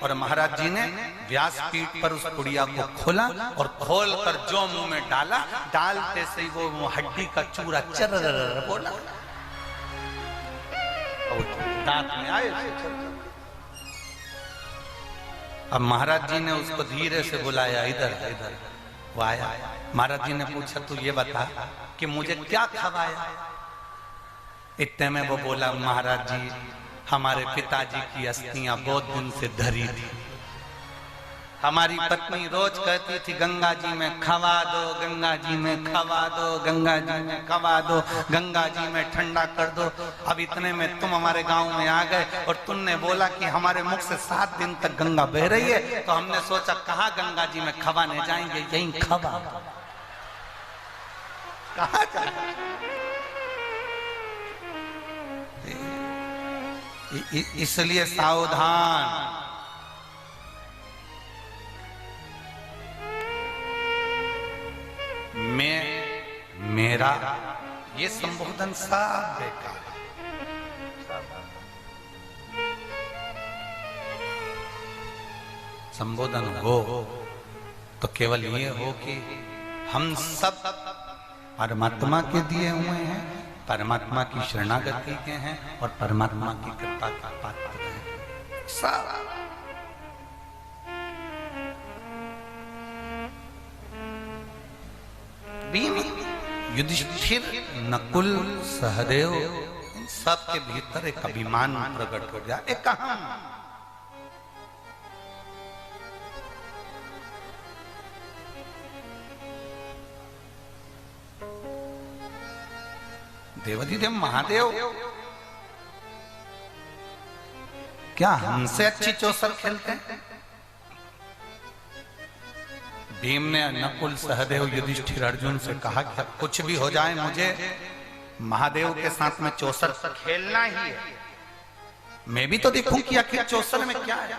और महाराज जी ने व्यासपीठ पर उस पुड़िया को खोला और खोल कर जो मुंह में डाला, डालते से ही वो हड्डी का चूरा चर बोला और दांत में आए। अब महाराज जी ने उसको धीरे से बुलाया, इधर इधर। वो आया, महाराज जी ने पूछा तू ये बता कि मुझे क्या खवाया? इतने में वो बोला महाराज जी हमारे पिताजी की अस्थियां बहुत दिन से धरी थी, हमारी पत्नी रोज कहती थी गंगा जी में खवा दो, गंगा जी में खवा दो, गंगा जी में खवा दो, गंगा जी में ठंडा कर दो। अब इतने में तुम हमारे गांव में आ गए और तुमने बोला कि हमारे मुख से 7 दिन तक गंगा बह रही है, तो हमने सोचा कहाँ गंगा जी में खवाने जाएंगे, यहीं खवा। कहाँ इसलिए सावधान। मेरा ये संबोधन सब बेकार, संबोधन हो तो केवल ये हो कि हम सब परमात्मा के दिए हुए हैं, परमात्मा की शरणागति के हैं और परमात्मा की कृपा का पात्र हैं सब। युधिष्ठिर, नकुल, सहदेव, इन सब के भीतर एक अभिमान प्रकट हो गया। एक अहम, देवाधिदेव महादेव क्या हमसे अच्छी चौसर खेलते हैं? भीम ने नकुल, सहदेव, युधिष्ठिर, अर्जुन से कहा कि कुछ भी हो जाए मुझे महादेव के साथ में चौसर खेलना ही है, मैं भी तो देखूं कि आखिर चौसर में क्या है।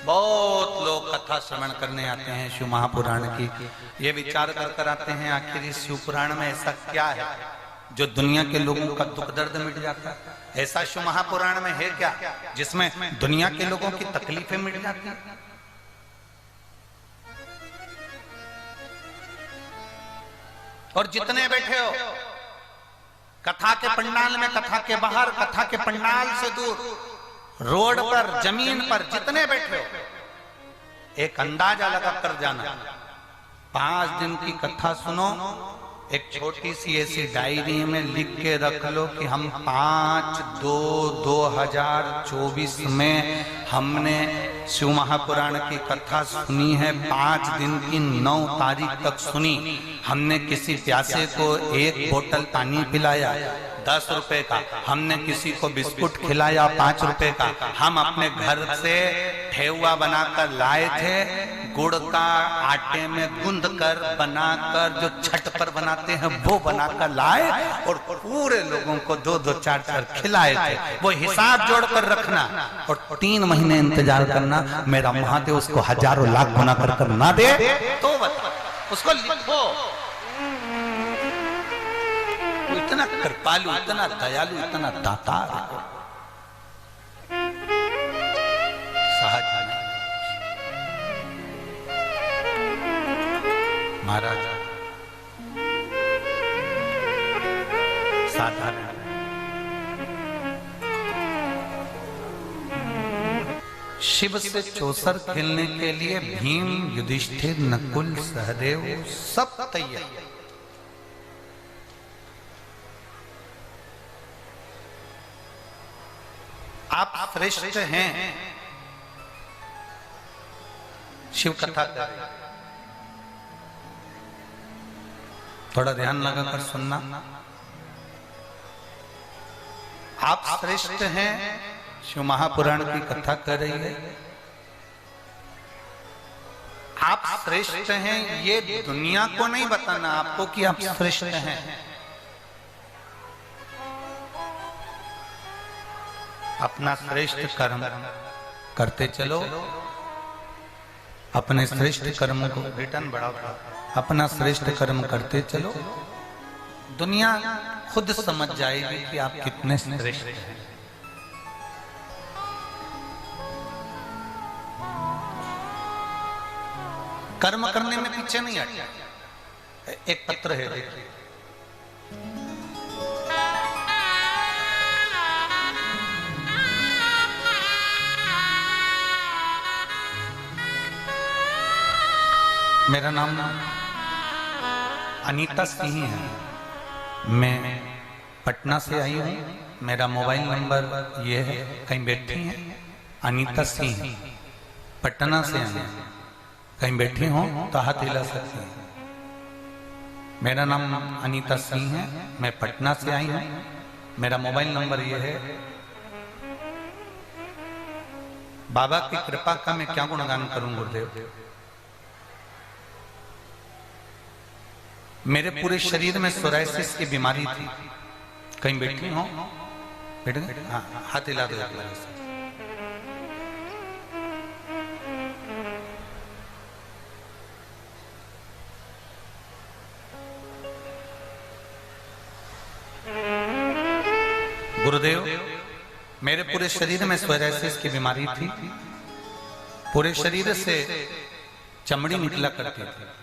बहुत लोग कथा श्रवण करने आते हैं शिव महापुराण की, ये विचार कर आते हैं आखिर इस शिव पुराण में ऐसा क्या है जो दुनिया के लोगों का दुख दर्द मिट जाता है। ऐसा शिव महापुराण में है क्या जिसमें दुनिया के लोगों की तकलीफें मिट जाती हैं? और जितने बैठे हो कथा के पंडाल में, कथा के बाहर, कथा के पंडाल से दूर, रोड पर, जमीन पर जितने बैठे हो, एक अंदाजा लगा कर जाना 5 दिन की कथा सुनो। एक छोटी सी ऐसी डायरी में लिख के रख लो कि हम 5/2/2024 में हमने शिव महापुराण की कथा सुनी है। 5 दिन की 9 तारीख तक सुनी। हमने किसी प्यासे को 1 बोतल पानी पिलाया 10 रुपए का, हमने किसी को बिस्कुट खिलाया 5 रुपए का, हम अपने घर से ठेहुआ बनाकर लाए थे, गुड़ का आटे में गूंद कर बनाकर जो छठ पर बनाते हैं वो बनाकर लाए और पूरे लोगों को 2-2 4-4 खिलाए थे। वो हिसाब जोड़कर रखना और 3 महीने इंतजार करना, मेरा महादेव उसको हजारों लाख गुना कर ना दे तो उसको लिखो। इतना कृपालु, इतना दयालु, इतना दातार, सहज महाराज साधारण। शिव से चौसर खेलने के लिए भीम, युधिष्ठिर, नकुल, सहदेव सब तैयार। आप श्रेष्ठ हैं, शिव कथा करें, थोड़ा ध्यान लगाकर सुनना। आप श्रेष्ठ हैं, शिव महापुराण की कथा कर रही है। आप श्रेष्ठ हैं, ये दुनिया को नहीं बताना आपको कि आप श्रेष्ठ हैं। अपना श्रेष्ठ कर्म करते चलो, अपने श्रेष्ठ कर्म को रिटर्न बढ़ाओ, अपना श्रेष्ठ कर्म करते चलो, दुनिया खुद समझ जाएगी कि आप कितने श्रेष्ठ हैं। कर्म करने में पीछे नहीं हटना। एक पत्र है, देखिए, मेरा नाम अनीता सिंह है, मैं पटना से आई हूँ। मेरा मोबाइल नंबर ये है, कहीं बैठी हैं अनीता सिंह, पटना से आई हैं, कहीं बैठी हो तो हाथ हिला सकती हैं। मेरा नाम अनीता सिंह है, मैं पटना से आई हूँ, मेरा मोबाइल नंबर ये है। बाबा की कृपा का मैं क्या गुणगान करूं गुरुदेव। मेरे पूरे शरीर में सोराइसिस की बीमारी थी, कहीं बैठी हो, बैठ गए, हाँ हाथ हिला दो। गुरुदेव, मेरे पूरे शरीर में सोराइसिस की बीमारी थी, पूरे शरीर से चमड़ी निकला करती थी।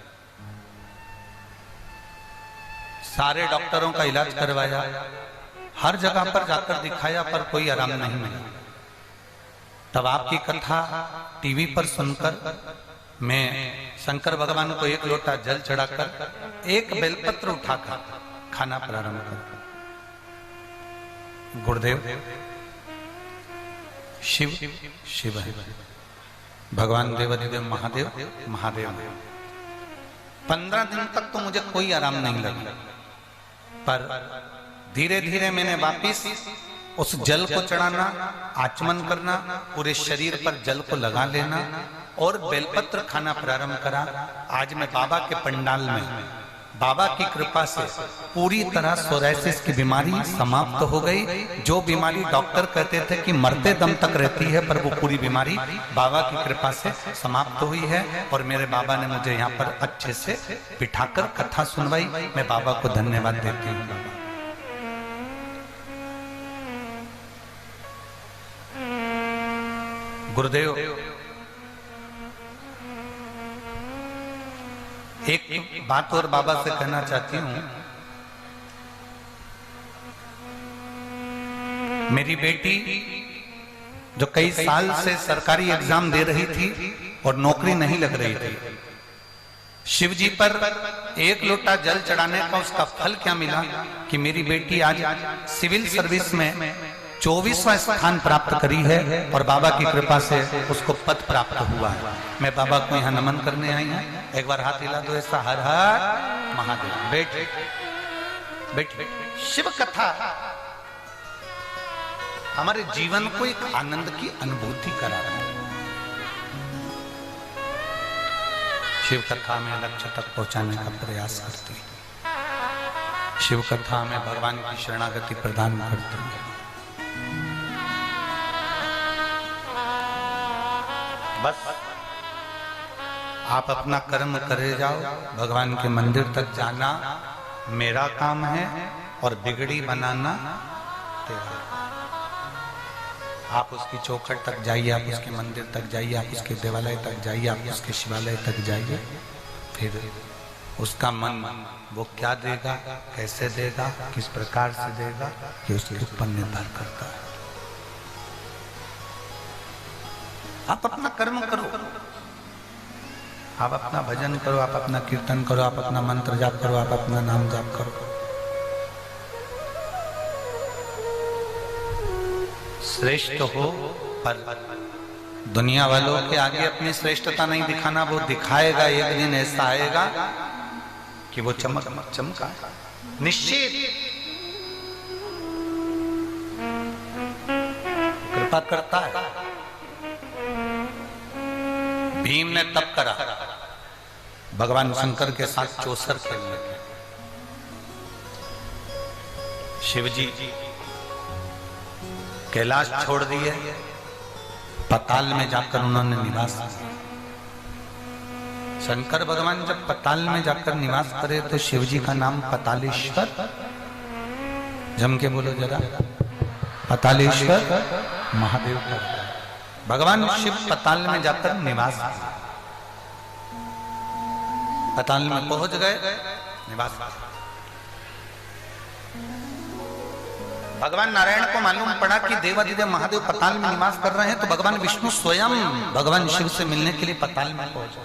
सारे डॉक्टरों का इलाज करवाया, हर जगह पर जाकर दिखाया, पर कोई आराम नहीं मिला। तब आपकी कथा टीवी पर सुनकर मैं शंकर भगवान को 1 लोटा जल चढ़ाकर एक बेलपत्र उठाकर खाना प्रारंभ कर। गुरुदेव, शिव शिव है, भगवान देवादिदेव महादेव महादेव। 15 दिन तक तो मुझे कोई आराम नहीं लगा, पर धीरे धीरे मैंने वापिस उस जल को चढ़ाना, आचमन करना, पूरे शरीर पर जल को लगा लेना और बेलपत्र खाना प्रारंभ करा। आज मैं बाबा के पंडाल में, बाबा की कृपा से पूरी तरह सोराइसिस की बीमारी समाप्त हो गई। जो बीमारी डॉक्टर कहते थे कि मरते दम तक रहती है, पर वो पूरी बीमारी बाबा की कृपा से समाप्त हुई है। और मेरे बाबा ने मुझे यहाँ पर अच्छे से बिठाकर कथा सुनवाई। मैं बाबा को धन्यवाद देती हूँ। गुरुदेव, एक बात और बाबा से कहना चाहती हूँ। मेरी बेटी जो कई साल से सरकारी एग्जाम दे रही थी और नौकरी नहीं लग रही थी, शिव जी पर 1 लोटा जल चढ़ाने का उसका फल क्या मिला कि मेरी बेटी आज सिविल सर्विस में 24वां स्थान प्राप्त करी है और बाबा की कृपा से उसको पद प्राप्त हुआ है। मैं बाबा को यहाँ नमन करने आई हूँ। एक बार हाथ हिला दो ऐसा, हर हर महादेव। बैठ बैठ। शिव कथा हमारे जीवन को एक आनंद की अनुभूति करा रहा है। शिव कथा में लक्ष्य तक पहुंचाने का प्रयास करती है। शिव कथा में भगवान की शरणागति प्रदान करती है। बस आप अपना कर्म करे जाओ, भगवान के मंदिर तक जाना मेरा काम है और बिगड़ी बनाना तेरा। आप उसकी चौखट तक जाइए, आप उसके मंदिर तक जाइए, आप उसके देवालय तक जाइए, आप उसके शिवालय तक जाइए, फिर उसका मन वो क्या देगा, कैसे देगा, किस प्रकार से देगा, ये उसके ऊपर निर्भर करता है। आप अपना कर्म करो, आप अपना भजन करो, आप अपना कीर्तन करो, आप अपना मंत्र जाप करो, आप अपना नाम जाप करो। श्रेष्ठ हो, पर दुनिया वालों के आगे अपनी श्रेष्ठता नहीं दिखाना। वो दिखाएगा, एक दिन ऐसा आएगा कि वो चमका निश्चित कृपा करता है। भीम ने तप करा भगवान शंकर के साथ चौसर खेलने के। शिवजी कैलाश छोड़ दिए, पताल में जाकर उन्होंने निवास किया। शंकर भगवान जब पताल में जाकर निवास करे तो शिवजी का नाम पतालेश्वर, जम के बोलो जरा, पतालेश्वर महादेव का। भगवान शिव पताल में जाकर निवास किया, पताल में पहुंच गए, निवास। भगवान नारायण को मालूम पड़ा कि देवाधिदेव महादेव पताल में निवास कर रहे हैं, तो भगवान विष्णु स्वयं भगवान शिव से मिलने के लिए पताल में पहुंचे।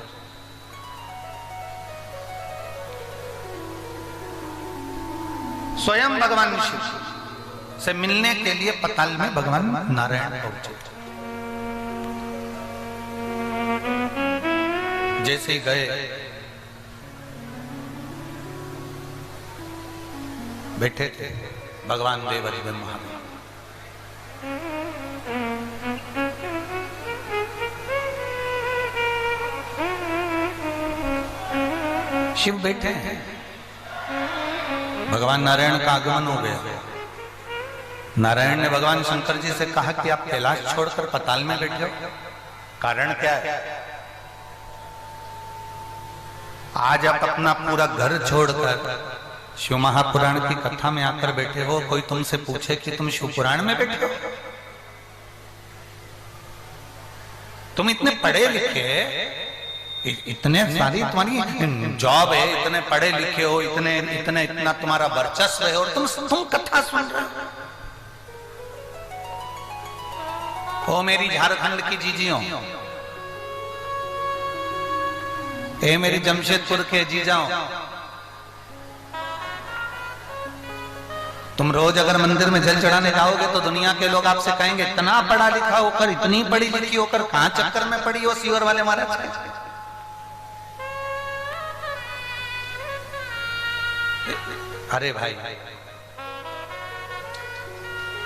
स्वयं भगवान शिव से मिलने के लिए पताल में भगवान नारायण पहुंचे। जैसे ही गए, बैठे थे भगवान देवाधिदेव महादेव। शिव बैठे हैं, भगवान नारायण का आगमन हो गया। नारायण ने भगवान शंकर जी से कहा कि आप कैलाश छोड़कर पताल में बैठे हो, कारण क्या है? आज आप अपना पूरा घर छोड़कर शिव महापुराण की कथा में आकर बैठे हो, कोई तुमसे पूछे कि तुम शिव पुराण में बैठे हो? तुम इतने पढ़े लिखे, इतने सारी तुम्हारी जॉब है, इतने पढ़े लिखे हो, इतना तुम्हारा वर्चस्व है, और तुम कथा सुन रहे हो। ओ मेरी झारखंड की जीजियों, ए मेरी जमशेदपुर के जीजाओं, तुम रोज अगर मंदिर में जल चढ़ाने जाओगे तो दुनिया के लोग आपसे कहेंगे, इतना पढ़ा लिखा होकर, इतनी पढ़ी लिखी होकर कहां चक्कर में पड़ी हो सीवर वाले महाराज के? अरे भाई,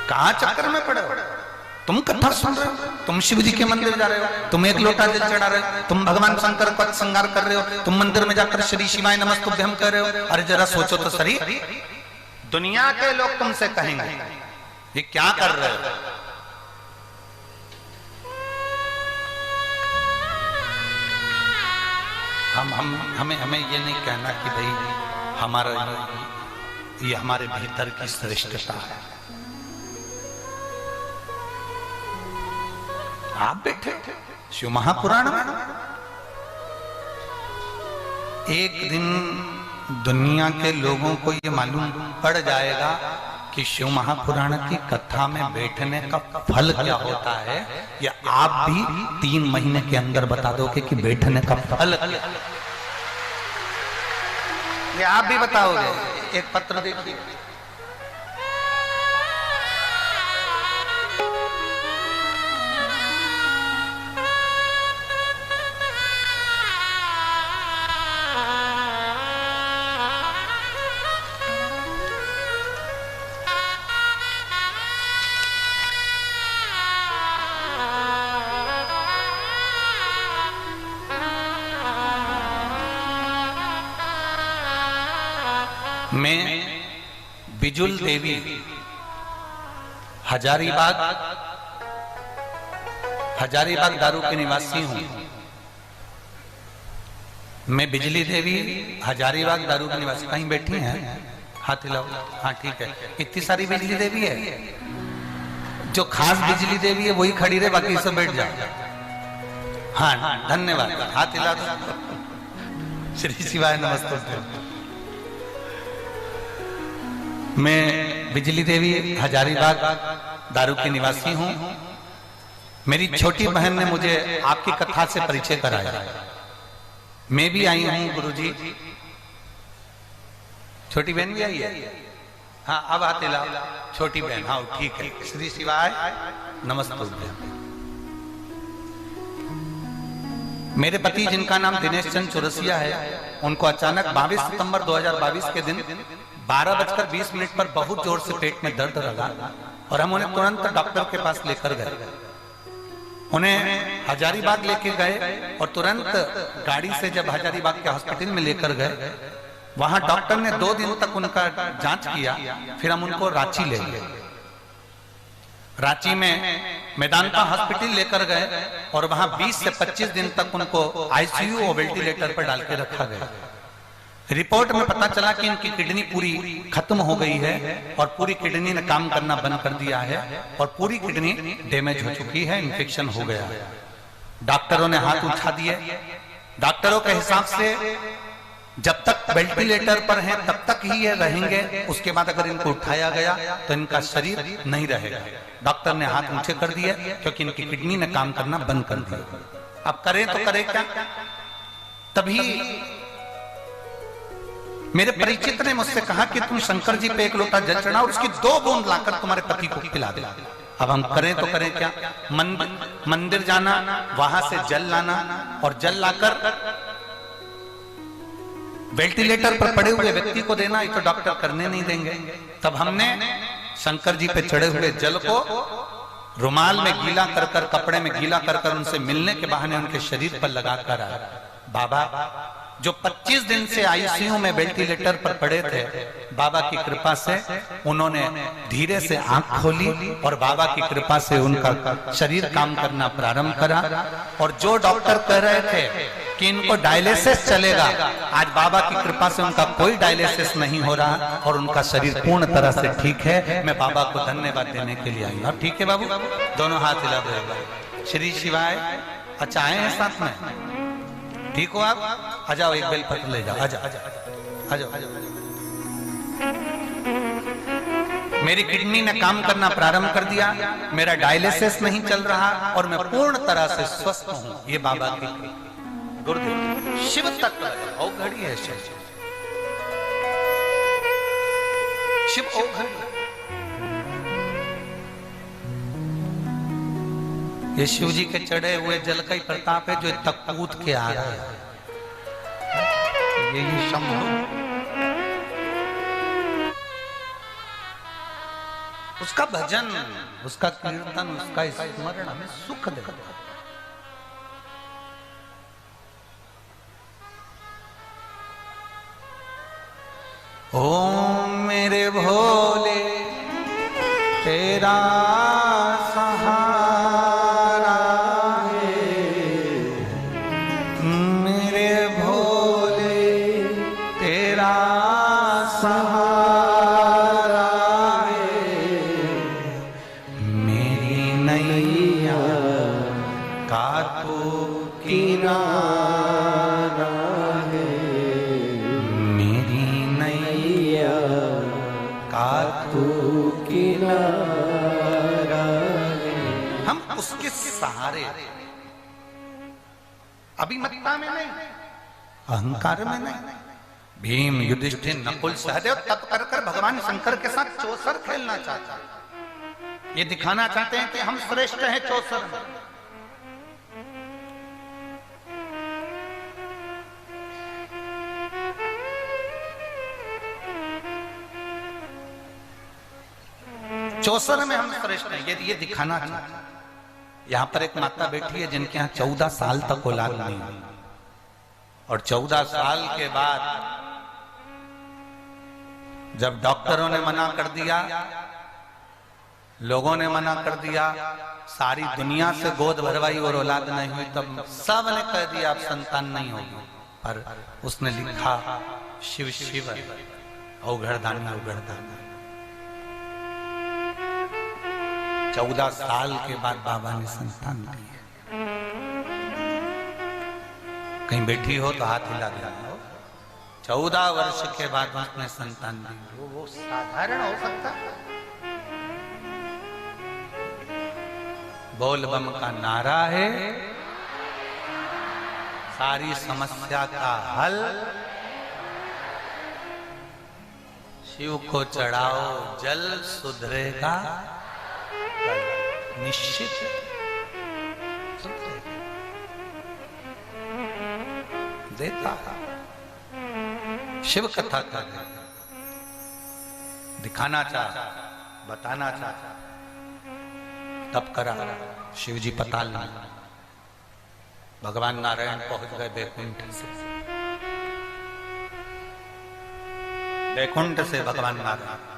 कहां चक्कर में पड़े हो? तुम कथा सुन रहे हो, तुम शिव जी के मंदिर जा रहे हो, तुम एक लोटा जल चढ़ा रहे हो, तुम भगवान शंकर का श्रृंगार कर रहे हो, तुम मंदिर में जाकर श्री शिवाय नमस्तुभ्यम कर रहे हो। अरे जरा सोचो तो सही, दुनिया के लोग तुमसे कहेंगे ये क्या कर रहे हो? हमें ये नहीं कहना कि भाई हमारा ये हमारे भीतर की श्रेष्ठता है। आप बैठे शिव महापुराण में, एक दिन दुनिया के लोगों को ये मालूम पड़ जाएगा कि शिव महापुराण की कथा में बैठने का फल क्या होता है, या आप भी 3 महीने के अंदर बता दोगे कि बैठने का फल क्या है। ये आप भी बताओगे। एक पत्र देखिए, मैं बिजुल देवी हजारीबाग दारू के निवासी हूं। मैं बिजली देवी हजारीबाग दारू के निवासी। कहीं बैठी हैं? हाथ हिलाओ। हाँ ठीक है। इतनी सारी बिजली देवी है, जो खास बिजली देवी है वही खड़ी रहे, बाकी सब बैठ जाओ। हाँ धन्यवाद। हाथ हिला दो। श्री शिवाय नमस्ते। मैं बिजली देवी हजारीबाग दारू की निवासी हूं। मेरी छोटी बहन ने मुझे आपकी कथा से परिचय कराया। मैं भी आई हूं गुरुजी। छोटी बहन भी आई है? हाँ अब आते ला। छोटी बहन, हाँ ठीक है। श्री शिवाय नमस्ते। मेरे पति जिनका नाम दिनेश चंद चौरसिया है, उनको अचानक 22 सितंबर 2022 के दिन 12:20 पर बहुत जोर से पेट में दर्द लगा और हम उन्हें तुरंत डॉक्टर के पास लेकर गए। उन्हें हजारीबाग लेके गए और तुरंत गाड़ी से जब हजारीबाग के हॉस्पिटल में लेकर गए, वहां डॉक्टर ने 2 दिन तक उनका जांच किया। फिर हम उनको रांची ले गए। रांची में मेदांता हॉस्पिटल लेकर गए और वहां 20 से 25 दिन तक उनको आईसीयू और वेंटिलेटर पर डाल के रखा गया। रिपोर्ट में पता चला कि इनकी किडनी पूरी खत्म हो गई है और पूरी किडनी ने काम करना बंद कर दिया है और पूरी किडनी डैमेज हो चुकी है, इन्फेक्शन हो गया है। डॉक्टरों ने हाथ उठा दिए। डॉक्टरों के हिसाब से जब तक वेंटिलेटर पर हैं तब तक ही ये रहेंगे, उसके बाद अगर इनको उठाया गया तो इनका शरीर नहीं रहेगा। डॉक्टर ने हाथ ऊंचे कर दिए क्योंकि इनकी किडनी ने काम करना बंद कर दिया। अब करें तो करें क्या? तभी मेरे परिचित ने मुझसे कहा कि तुम शंकर जी पे 1 लोटा जल चढ़ाओ, उसकी 2 बूंद लाकर तुम्हारे पति को पिला दे। अब हम करें तो करें क्या? मंदिर जाना, वहां से जल लाना और जल लाकर वेंटिलेटर पर पड़े हुए व्यक्ति को देना, ये तो डॉक्टर करने नहीं देंगे। तब हमने शंकर जी पे चढ़े हुए जल को रुमाल में गीला कर कर, कपड़े में गीला कर कर उनसे मिलने के बहाने उनके शरीर पर लगाकर आया। बाबा जो 25 दिन से आईसीयू में वेंटिलेटर पर पड़े थे, बाबा की कृपा से उन्होंने धीरे से आंख खोली और बाबा की कृपा से उनका शरीर काम करना प्रारंभ करा। और जो डॉक्टर कह रहे थे कि इनको डायलिसिस चलेगा, आज बाबा की कृपा से उनका कोई डायलिसिस नहीं हो रहा और उनका शरीर पूर्ण तरह से ठीक है। मैं बाबा को धन्यवाद देने के लिए आई हूँ। अब ठीक है बाबू? दोनों हाथ हिला दो। श्री शिवाय। अच्छा आए हैं साथ में? ठीक हो आप? आ जाओ, एक बेलपत्र ले जाओ। आ जाओ। मेरी किडनी ने काम करना प्रारंभ कर दिया, मेरा डायलिसिस नहीं चल रहा और मैं पूर्ण तरह से स्वस्थ हूं। ये बाबा की गुरुदेव शिव तत्व औघड़ी है। शिव औघड़ी। ये शिव जी के चढ़े हुए जल का ही प्रताप है जो तक कूद के आ रहा है। ये शंभु। उसका भजन, उसका कीर्तन, उसका स्मरण हमें सुख देता है। ओम मेरे भोले तेरा सहारा है, मेरे भोले तेरा सहारा है, मेरी नैया का तू किनारा है, मेरी नैया का तू किनारा है। हम उसके सहारे, अभिमत्ता में नहीं, अहंकार में नहीं। भीम, युधिष्ठिर, नकुल, सहदेव तप कर कर भगवान शंकर के साथ चौसर खेलना चाहते हैं। ये दिखाना चाहते हैं कि हम श्रेष्ठ हैं चौसर में। चौसर में हम श्रेष्ठ हैं, ये दिखाना चाहते हैं। यहां पर एक माता बैठी है जिनके यहां 14 साल तक औलाद नहीं हुई और 14 साल के बाद जब डॉक्टरों ने मना कर दिया, लोगों ने मना कर दिया, सारी दुनिया से गोद भरवाई और औलाद नहीं हुई, तब सब ने कह दिया अब संतान नहीं होगी। पर उसने लिखा शिव शिव औघड़दानी औघड़दानी। 14 साल के बाद बाबा ने संतान दी। कहीं बैठी हो तो हाथ हिला दिया। 14 वर्ष के बाद उसने संतान दी। वो साधारण हो सकता? बोल बम का नारा है, सारी समस्या का हल। शिव को चढ़ाओ जल, सुधरेगा निश्चित। देता शिव कथा कर दिखाना चाहा, बताना चाहा, तब करा। शिव जी पताल में, भगवान नारायण पहुंच गए बैकुंठ से। बैकुंठ से भगवान नारायण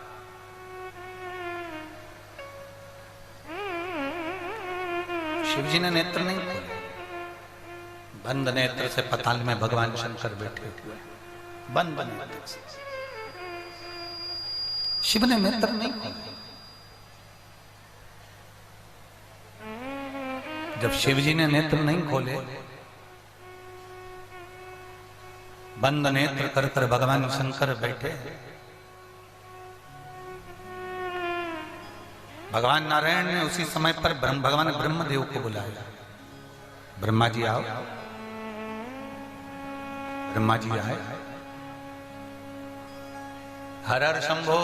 शिव जी ने नेत्र नहीं खोले, बंद नेत्र से पताल में भगवान शंकर बैठे हुए, बंद नेत्र से। शिव ने नेत्र नहीं खोले। जब शिव जी ने नेत्र नहीं खोले, बंद नेत्र कर कर भगवान शंकर बैठे, भगवान नारायण ने उसी समय पर भगवान ब्रह्मदेव को बुलाया। ब्रह्मा जी आओ। ब्रह्मा जी आए। हर हर शंभो,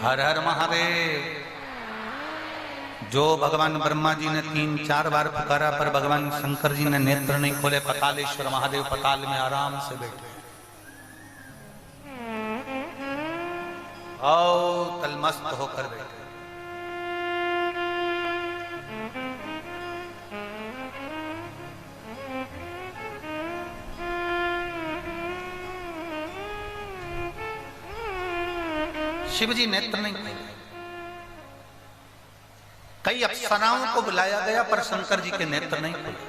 हर हर महादेव। जो भगवान ब्रह्मा जी ने 3-4 बार पुकारा, पर भगवान शंकर जी ने नेत्र नहीं खोले। पतालेश्वर महादेव पताल में आराम से बैठे। आओ तलमस्त होकर बैठे। शिव जी नेत्र नहीं खोले। कई अप्सराओं को बुलाया गया, पर शंकर जी के नेत्र नहीं खोले।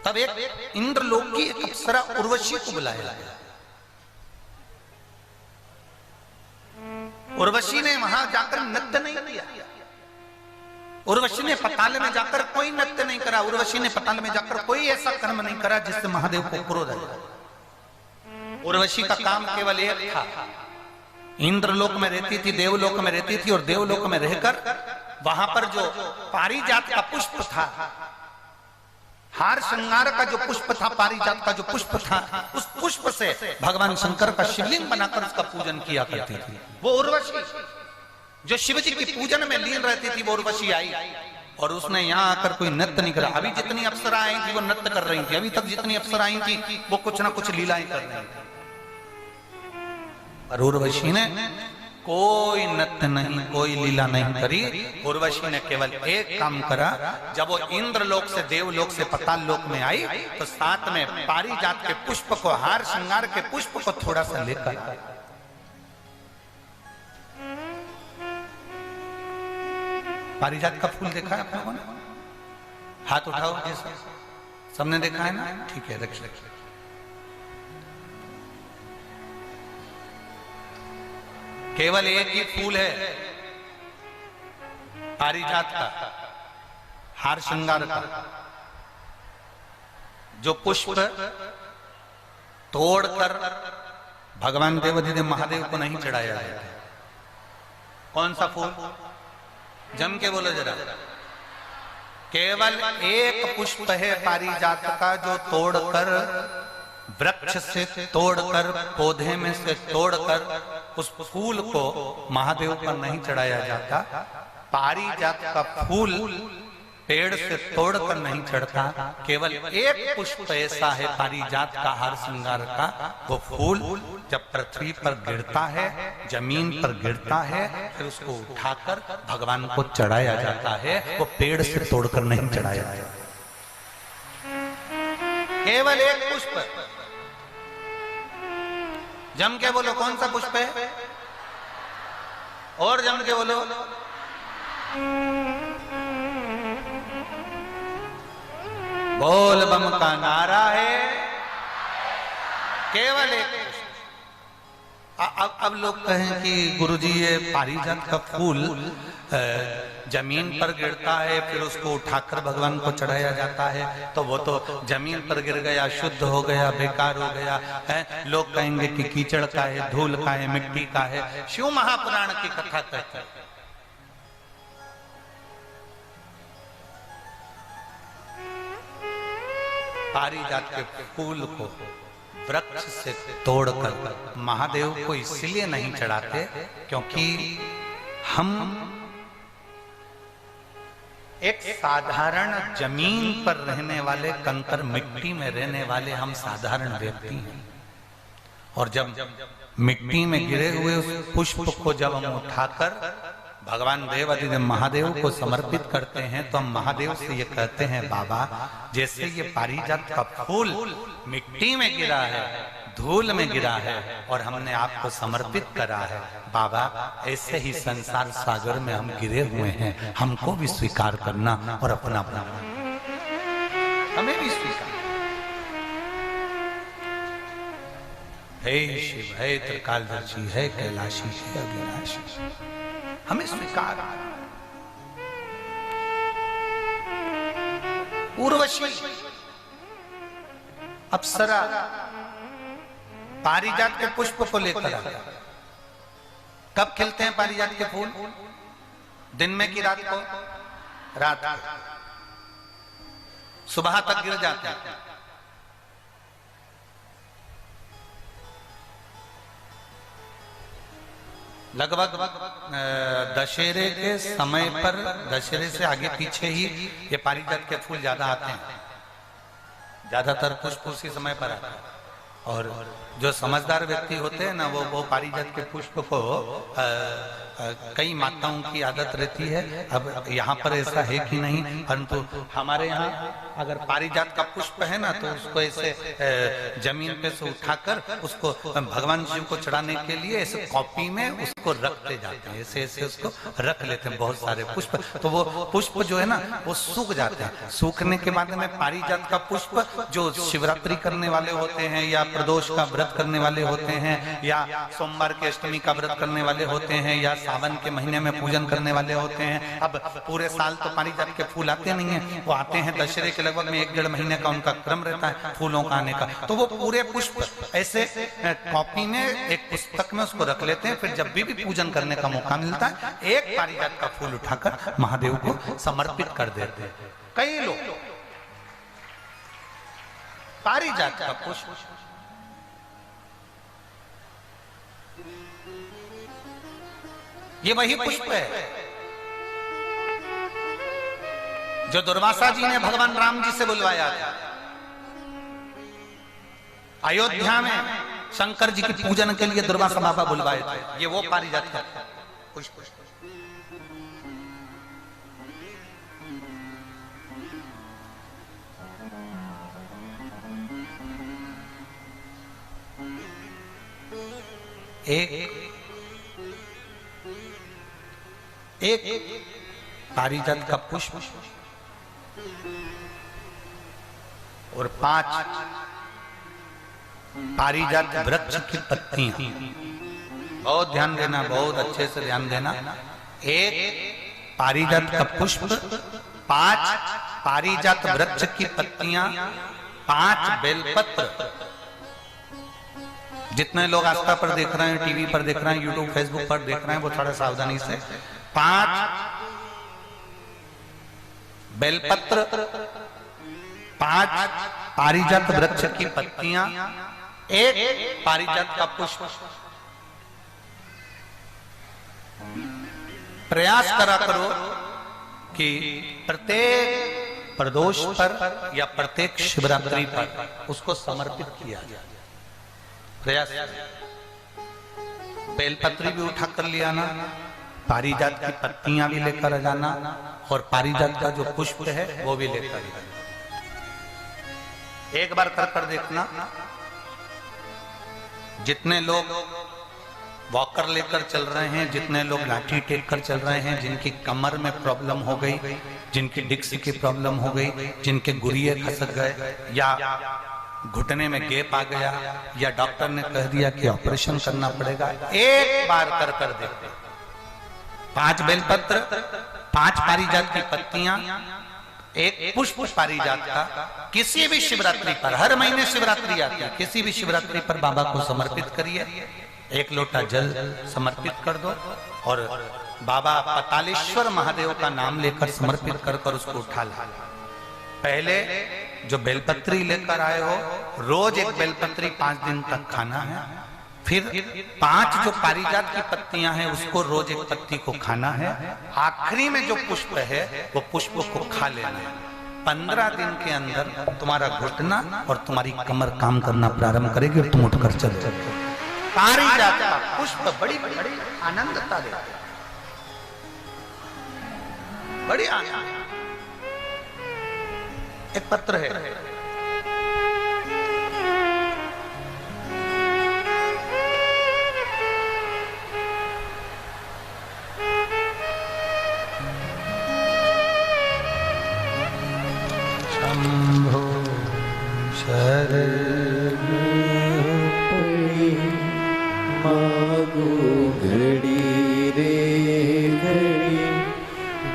तब एक इंद्रलोक की एक अप्सरा उर्वशी को बुलाया गया। उर्वशी ने वहां जाकर नृत्य नहीं किया। उर्वशी ने पताल में जाकर कोई नृत्य नहीं करा। उर्वशी ने पताल में जाकर कोई ऐसा कर्म नहीं करा जिससे महादेव को क्रोध आया। उर्वशी का काम केवल एक था, इंद्रलोक में रहती थी, देवलोक में रहती थी, और देवलोक में रहकर वहां पर जो पारिजात का पुष्प था, हार श्रृंगार का जो पुष्प था, पारिजात का जो पुष्प था, उस पुष्प से भगवान शंकर का शिवलिंग बनाकर उसका पूजन किया करती थी। वो उर्वशी जो शिव जी की पूजन में लीन रहती थी, वो उर्वशी आई और उसने यहाँ आकर कोई नृत्य नहीं करा। अभी जितनी अप्सरा आई थी वो नृत्य कर रही थी। अभी तक जितनी अप्सरा आई थी वो कुछ ना कुछ लीलाएं कर रही थी। और उर्वशी ने कोई नृत्य नहीं, कोई लीला नहीं करी। उर्वशी ने केवल एक काम करा। जब वो इंद्रलोक से देवलोक से पताल लोक में आई, तो साथ में पारिजात के पुष्प को, हार श्रृंगार के पुष्प को थोड़ा सा लेकर आई। पारिजात का फूल देखा है आप लोगों ने? हाथ उठाओ जैसा, सबने देखा है ना? ठीक है, रखिए। केवल एक ही फूल है पारिजात का, हार श्रृंगार का, जो पुष्प तोड़कर भगवान देवाधिदेव महादेव को नहीं चढ़ाया है। कौन सा फूल? जम के बोलो जरा। केवल एक पुष्प है पारिजात का, जो तोड़कर, वृक्ष से तोड़कर, पौधे में से तोड़कर उस फूल को महादेव पर नहीं चढ़ाया जाता। पारिजात का फूल पेड़ से तोड़कर नहीं चढ़ता। केवल एक पुष्प ऐसा है पारिजात का, हार श्रृंगार का, वो फूल जब पृथ्वी पर गिरता है, जमीन पर गिरता है, फिर उसको उठाकर भगवान को चढ़ाया जाता है। वो पेड़ से तोड़कर नहीं चढ़ाया जाता। केवल एक पुष्प। जम के बोलो कौन सा पुष्प है? और जम के बोलो। बोल बम का नारा है केवल एक। अब लोग कहें कि गुरुजी ये पारिजात का फूल जमीन पर गिरता है, फिर उसको उठाकर भगवान को चढ़ाया जाता है, तो वो तो जमीन पर गिर गया, शुद्ध हो गया, बेकार हो गया है। लोग कहेंगे कि कीचड़ का है, धूल का है, मिट्टी का है। शिव महापुराण की कथा कहती है पारिजात के फूल को वृक्ष से तोड़कर महादेव को इसलिए नहीं चढ़ाते क्योंकि हम एक साधारण जमीन पर रहने वाले, कंकर मिट्टी में रहने वाले हम साधारण व्यक्ति हैं। और जब मिट्टी में गिरे हुए उस पुष्प को जब हम उठाकर भगवान देवाधिदेव महादेव को समर्पित करते हैं तो हम महादेव से ये कहते हैं, बाबा जैसे ये पारिजात का फूल मिट्टी में गिरा है, धूल में गिरा है और हमने आपको समर्पित करा है, बाबा ऐसे ही संसार सागर में हम गिरे हुए हैं, हमको भी स्वीकार करना और अपना अपना हमें भी स्वीकार। हे शिव, हे त्रिकालदर्शी, है कैलाशी, है अविनाशी, हमें स्वीकार। उर्वशी अप्सरा पारिजात के पुष्प को लेकर आता। कब खिलते हैं पारिजात के फूल? दिन में की रात को? रात को। सुबह तक गिर जाते हैं। लगभग दशहरे के समय पर, दशहरे से आगे पीछे ही ये पारिजात के फूल ज्यादा आते हैं। ज्यादातर पुष्प उसी समय पर आते हैं। और जो समझदार व्यक्ति होते हैं ना, वो पारिजात के पुष्प को कई माताओं की आदत रहती है। अब यहाँ पर ऐसा है कि नहीं, परंतु हमारे यहाँ अगर पारिजात का पुष्प है ना, तो उसको ऐसे जमीन पे से उठाकर उसको भगवान शिव को चढ़ाने के लिए ऐसे कॉपी में उसको रखते जाते हैं, ऐसे ऐसे उसको रख लेते हैं बहुत सारे पुष्प। तो वो पुष्प जो है ना वो सूख जाते हैं। सूखने के बाद में पारिजात का पुष्प जो शिवरात्रि करने वाले होते हैं, या प्रदोष का व्रत करने वाले होते हैं, या सोमवार के अष्टमी का व्रत करने वाले होते हैं, या सावन के महीने में पूजन करने वाले होते हैं। अब पूरे साल तो पारिजात के फूल आते नहीं है, वो आते हैं दशहरे के लगभग में 1-1.5 महीने का उनका क्रम रहता है फूलों का आने का। तो वो पूरे पुष्प ऐसे कॉपी में एक पुस्तक में उसको रख लेते हैं। फिर जब भी पूजन करने का मौका मिलता है, एक पारिजात का फूल उठाकर महादेव को समर्पित कर देते हैं। कई लोग पारिजात का पुष्प ये वही पुष्प है जो दुर्वासा जी ने भगवान राम जी से बुलवाया था। अयोध्या में शंकर जी की पूजन के लिए दुर्वासा बाबा बुलवाए थे। ये वो पारिजात का पुष्प। एक पारिजात का पुष्प और 5 पारिजात वृक्ष की पत्तियां। बहुत ध्यान देना, बहुत अच्छे से ध्यान देना। एक पारिजात का पुष्प, 5 पारिजात वृक्ष की पत्तियां, 5 बेलपत्र। जितने लोग आस्था पर देख रहे हैं, टीवी पर देख रहे हैं, यूट्यूब फेसबुक पर देख रहे हैं, वो थोड़ा सावधानी से। 5 बेलपत्र, 5 पारिजात वृक्ष की पत्तियां, 1 पारिजात का पुष्प। प्रयास करा करो कि प्रत्येक प्रदोष पर या प्रत्येक शिवरात्रि पर उसको समर्पित किया जाए। प्रयास। बेलपत्री भी उठा कर ले आना, पारिजात की पत्तियां भी लेकर जाना, और पारिजात का जो पुष्प है वो भी लेकर जाना। एक बार कर देखना, जितने लोग वॉकर लेकर चल रहे हैं, जितने लोग लाठी टेक कर चल रहे हैं, जिनकी कमर में प्रॉब्लम हो गई, जिनकी डिस्क की प्रॉब्लम हो गई, जिनके गुरिये खसक गए या घुटने में गैप आ गया या डॉक्टर ने कह दिया कि ऑपरेशन करना पड़ेगा, एक बार कर देखो। 5 बेलपत्र, 5 पारिजात की पत्तियां, एक पुष्प पारिजात का किसी भी शिवरात्रि पर, हर महीने शिवरात्रि आती है, किसी भी शिवरात्रि पर बाबा को समर्पित करिए। 1 लोटा जल समर्पित कर दो और बाबा पतालेश्वर महादेव का नाम लेकर समर्पित कर उसको उठा ला। पहले जो बेलपत्री लेकर आए हो, रोज 1 बेलपत्री 5 दिन तक खाना है। फिर 5 जो पारिजात की पत्तियां हैं उसको रोज 1 पत्ती को खाना है। आखिरी में जो पुष्प है वो पुष्प को खा लेना है। 15 दिन के अंदर तुम्हारा घुटना और तुम्हारी कमर काम करना प्रारंभ करेगी और तुम उठकर चलो। पारिजात का पुष्प बड़ी आनंदता देता है, बड़ी आनंद। एक पत्र है, शंभो शरण मागो घड़ी रे घड़ी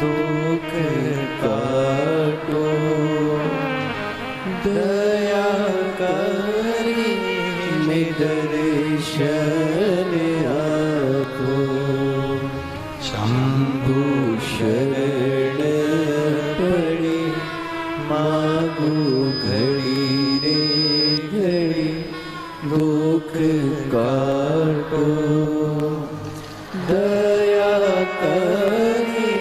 दुख काटो, दया करी में दर्शन आको। शंभु शरण पड़े मागो घड़ी रे घड़ी दुख काटो, दया करी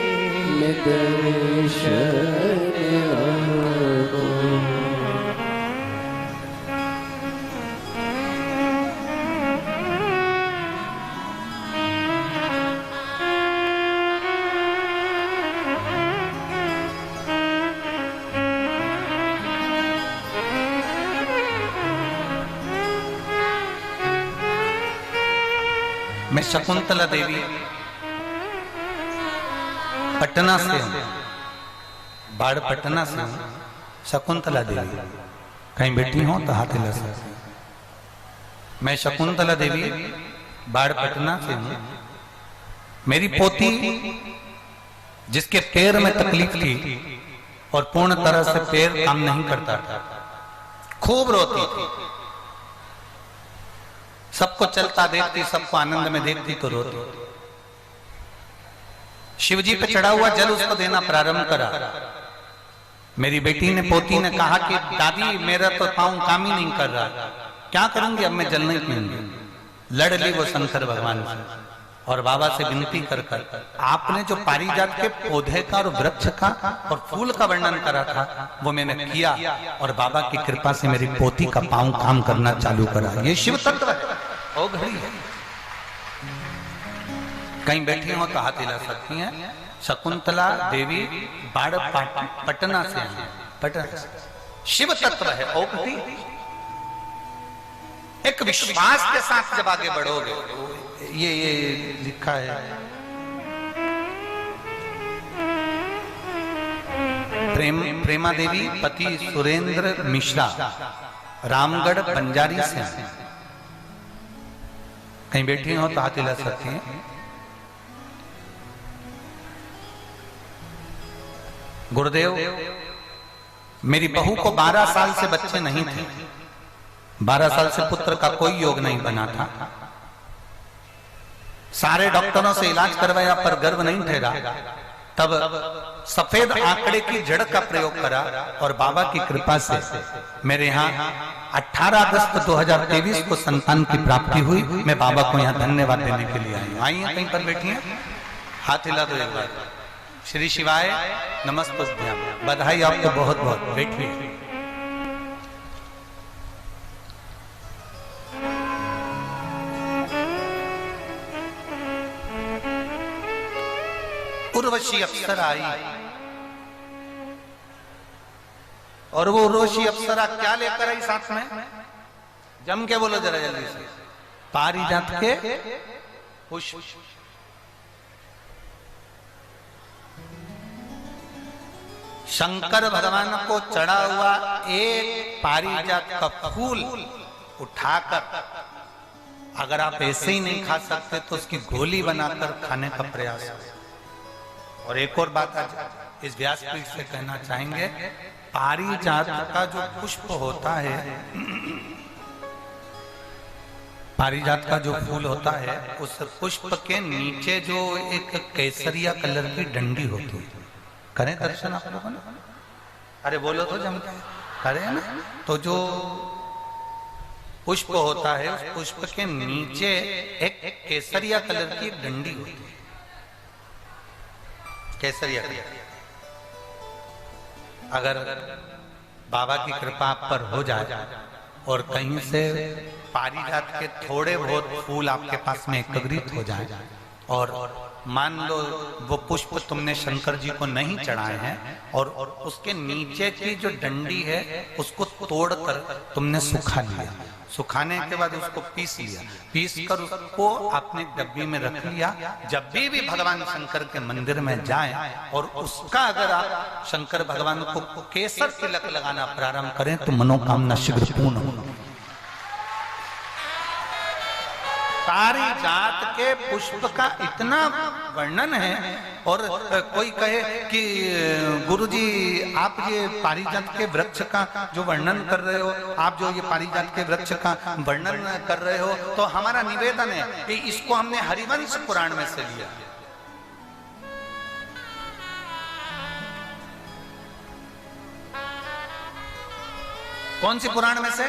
में दर्शन आको। मैं शकुंतला देवी पटना से हूं, बाढ़ पटना से हूं। शकुंतला देवी कहीं बैठी हो तो हाथ हिला सकते। मैं शकुंतला देवी बाढ़ पटना से हूं। मेरी पोती जिसके पैर में तकलीफ थी और पूर्ण तरह से पैर काम नहीं करता था, खूब रोती थी। सबको चलता देखती, सबको आनंद में देखती तो रोती। शिवजी पे चढ़ा हुआ जल उसको देना प्रारंभ करा। मेरी बेटी ने, पोती ने कहा कि दादी मेरा तो पांव काम ही नहीं कर रहा, क्या करूंगी, अब मैं जल नहीं पीऊंगी। लड़ ली वो शंकर भगवान से और बाबा से विनती कर आपने जो पारिजात के पौधे का और वृक्ष का और फूल का वर्णन करा था वो मैंने किया और बाबा की कृपा से मेरी पोती का पांव काम करना चालू करा। ये शिव तत्व है, ओ घड़ी है। कहीं बैठी हो तो हाथ हिला सकती हैं। शकुंतला देवी बाढ़ पटना से है, पटना शिव तत्व है, ओ घड़ी। एक विश्वास के साथ जब आगे बढ़ोगे, ये लिखा है प्रेमा देवी पति सुरेंद्र मिश्रा, रामगढ़ बंजारी से। कहीं बैठी हो तो हाथ हिला सकती हैं। गुरुदेव, मेरी बहू को 12 साल से बच्चे नहीं थे, 12 साल से पुत्र का कोई योग नहीं बना था। सारे डॉक्टरों से इलाज करवाया पर गर्भ नहीं ठहरा। तब सफेद आंकड़े की जड़ का प्रयोग करा और बाबा की कृपा से मेरे यहाँ 18 अगस्त 2023 को संतान की प्राप्ति हुई। मैं बाबा को यहाँ धन्यवाद देने के लिए आई हूँ। आई हैं कहीं पर बैठी हैं, हाथ हिला दो एक बार। श्री शिवाय नमस्तुभ्यम, बधाई आपको बहुत बहुत। बैठिए। उर्वशी अप्सरा आई और वो उर्वशी अप्सरा क्या लेकर आई साथ में, जम के बोलो जरा जल्दी से। पारिजात के पुष्प। शंकर भगवान को चढ़ा हुआ एक पारिजात का फूल उठाकर अगर आप ऐसे ही नहीं खा सकते तो उसकी गोली बनाकर खाने का प्रयास करें। और एक और बात आज इस व्यासपीठ से कहना चाहेंगे, पारिजात का जो पुष्प होता है, पारिजात का जो फूल होता है, उस पुष्प के नीचे जो एक केसरिया कलर की डंडी होती है, करें दर्शन आप लोगों ने? अरे बोलो तो जम करें ना। तो जो पुष्प होता है, उस पुष्प के नीचे एक केसरिया कलर की डंडी होती है, केसरिया कलर। अगर बाबा की कृपा आप पर हो जाए और कहीं से पारिजात के थोड़े बहुत फूल आपके पास में एकत्रित हो जाए और मान लो वो पुष्प तुमने शंकर जी को नहीं चढ़ाए हैं और उसके नीचे की जो डंडी है उसको तोड़कर तुमने सुखा लिया, सुखाने के बाद उसको पीस लिया, पीस कर उसको अपने डब्बी में रख लिया। जब भी भगवान शंकर के मंदिर में जाएं और उसका अगर आप शंकर भगवान को केसर तिलक लगाना प्रारंभ करें तो मनोकामना शीघ्र पूर्ण हो। पारिजात के पुष्प का इतना वर्णन है और कोई कहे कि गुरुजी आप ये पारिजात के वृक्ष का जो वर्णन कर रहे हो, आप जो ये पारिजात के वृक्ष का वर्णन कर रहे हो, तो हमारा निवेदन है कि इसको हमने हरिवंश पुराण में से लिया। कौन सी पुराण में से?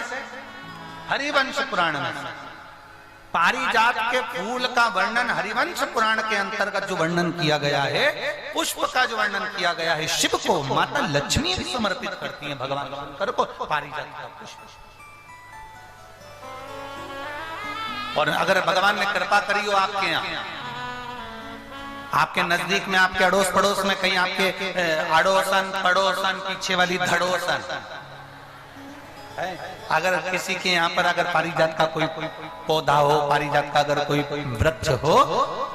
हरिवंश पुराण में से। पारिजात के फूल का वर्णन हरिवंश पुराण के अंतर्गत जो वर्णन किया गया है, पुष्प का जो वर्णन किया गया है, शिव को माता लक्ष्मी भी समर्पित करती हैं भगवान शंकर को पारिजात का पुष्प। और अगर भगवान ने कृपा करी हो आपके यहाँ, आपके नजदीक में, आपके अड़ोस पड़ोस में कहीं आपके अड़ोसन पड़ोसन पीछे वाली धड़ोसन, अगर किसी के यहाँ पर अगर पारिजात का कोई पौधा हो, पारिजात का अगर कोई वृक्ष हो,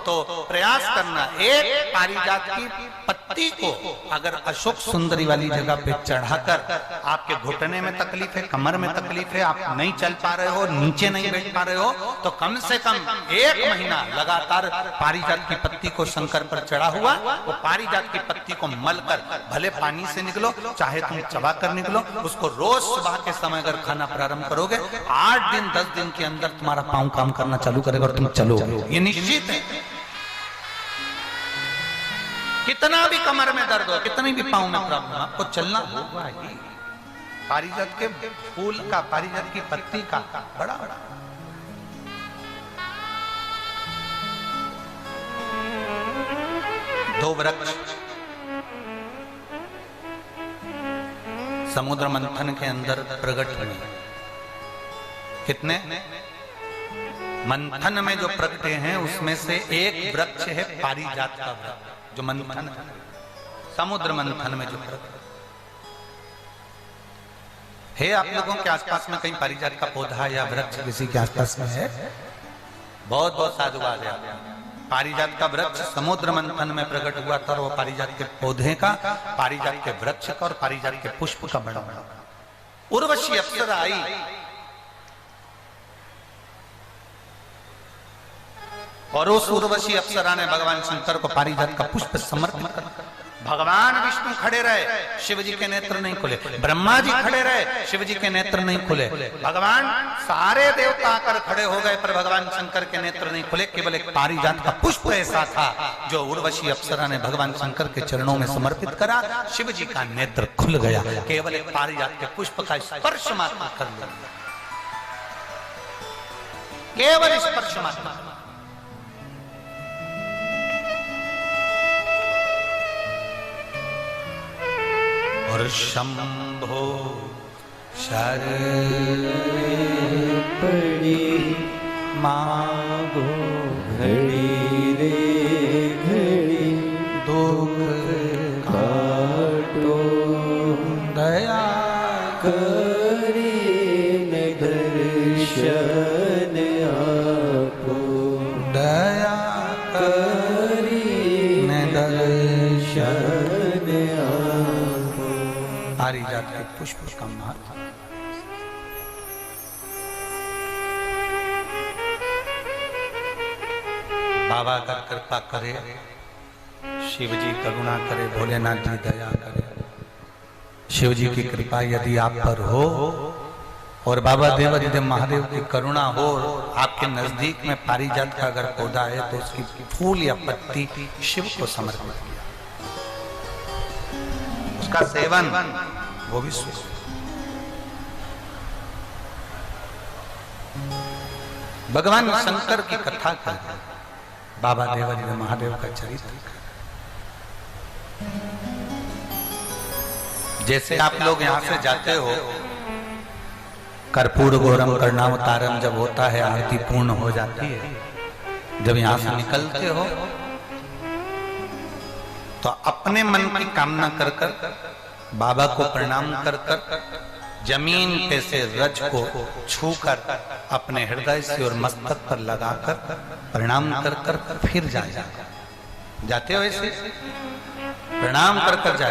तो प्रयास करना एक पारिजात की पत्ती को अगर अशोक सुंदरी वाली जगह पे चढ़ाकर, आपके घुटने में तकलीफ है, कमर में तकलीफ है, आप नहीं चल पा रहे हो, नीचे नहीं बैठ पा रहे हो, तो कम से कम 1 महीना लगातार पारिजात की पत्ती को शंकर पर चढ़ा हुआ वो पारिजात की पत्ती को मलकर, भले पानी से निकलो चाहे तुम चबा कर निकलो, उसको रोज सुबह के समय अगर खाना प्रारंभ करोगे, 8 दिन 10 दिन के अंदर तुम्हारा पांव काम करना चालू करेगा और तुम चलोगे, ये निश्चित है। कितना भी कमर में दर्द हो, कितनी भी पांव में प्रॉब्लम, आपको चलना होगा ही। पारिजात के फूल का, पारिजात की पत्ती का बड़ा बड़ा दो वृक्ष समुद्र मंथन के अंदर प्रकट हुए। कितने? मंथन में जो प्रकटे हैं उसमें से एक वृक्ष है पारिजात का वृक्ष, जो मंथन समुद्र मंथन में जो प्रकट है। आप लोगों के आसपास में कहीं पारिजात का पौधा या वृक्ष किसी के आसपास में है? बहुत बहुत साधुवाद है। पारिजात का वृक्ष समुद्र मंथन में प्रकट हुआ था और वो पारिजात के पौधे का, पारिजात के वृक्ष का और पारिजात के पुष्प का बड़ा बड़ा। उर्वशी अप्सरा आई, और उस उर्वशी अप्सरा ने भगवान शंकर को पारिजात का पुष्प समर्पित कर। भगवान विष्णु खड़े रहे, शिव जी के नेत्र नहीं खुले। ब्रह्मा जी खड़े रहे, शिव जी के नेत्र नहीं खुले। भगवान सारे देवता आकर खड़े हो गए पर भगवान शंकर के नेत्र नहीं खुले। केवल एक पारिजात का पुष्प ऐसा था जो उर्वशी अप्सरा ने भगवान शंकर के चरणों में समर्पित करा, शिव जी का नेत्र खुल गया। केवल एक पारिजात के पुष्प का स्पर्श मात्र कर लिया, केवल स्पर्श मात्र। और शंभो शरण पड़ी मांगो घड़ी रे घड़ी, दुख काटो दया करी न दर्शन आ महाराज। बाबा अगर कृपा करे, शिव जी करुणा करे, भोलेनाथ जी दया करे, शिव जी की कृपा यदि आप पर हो और बाबा देवाधिदेव महादेव की करुणा हो, आपके नजदीक में पारिजात का अगर पौधा है तो उसकी फूल या पत्ती शिव को समर्पित किया, उसका सेवन वो भी स्वस्थ। भगवान शंकर की कथा कर, बाबा देवाधिदेव महादेव का चरित्र। जैसे आप लोग यहां से जाते हो, कर्पूर गौरम कर्णावतारम जब होता है, आरती पूर्ण हो जाती है, जब यहां से निकलते हो तो अपने मन की कामना कर कर बाबा को प्रणाम कर कर जमीन पे से रज को छूकर अपने हृदय से और मस्तक पर लगाकर प्रणाम कर कर फिर जाते हो। ऐसे प्रणाम कर कर जाए।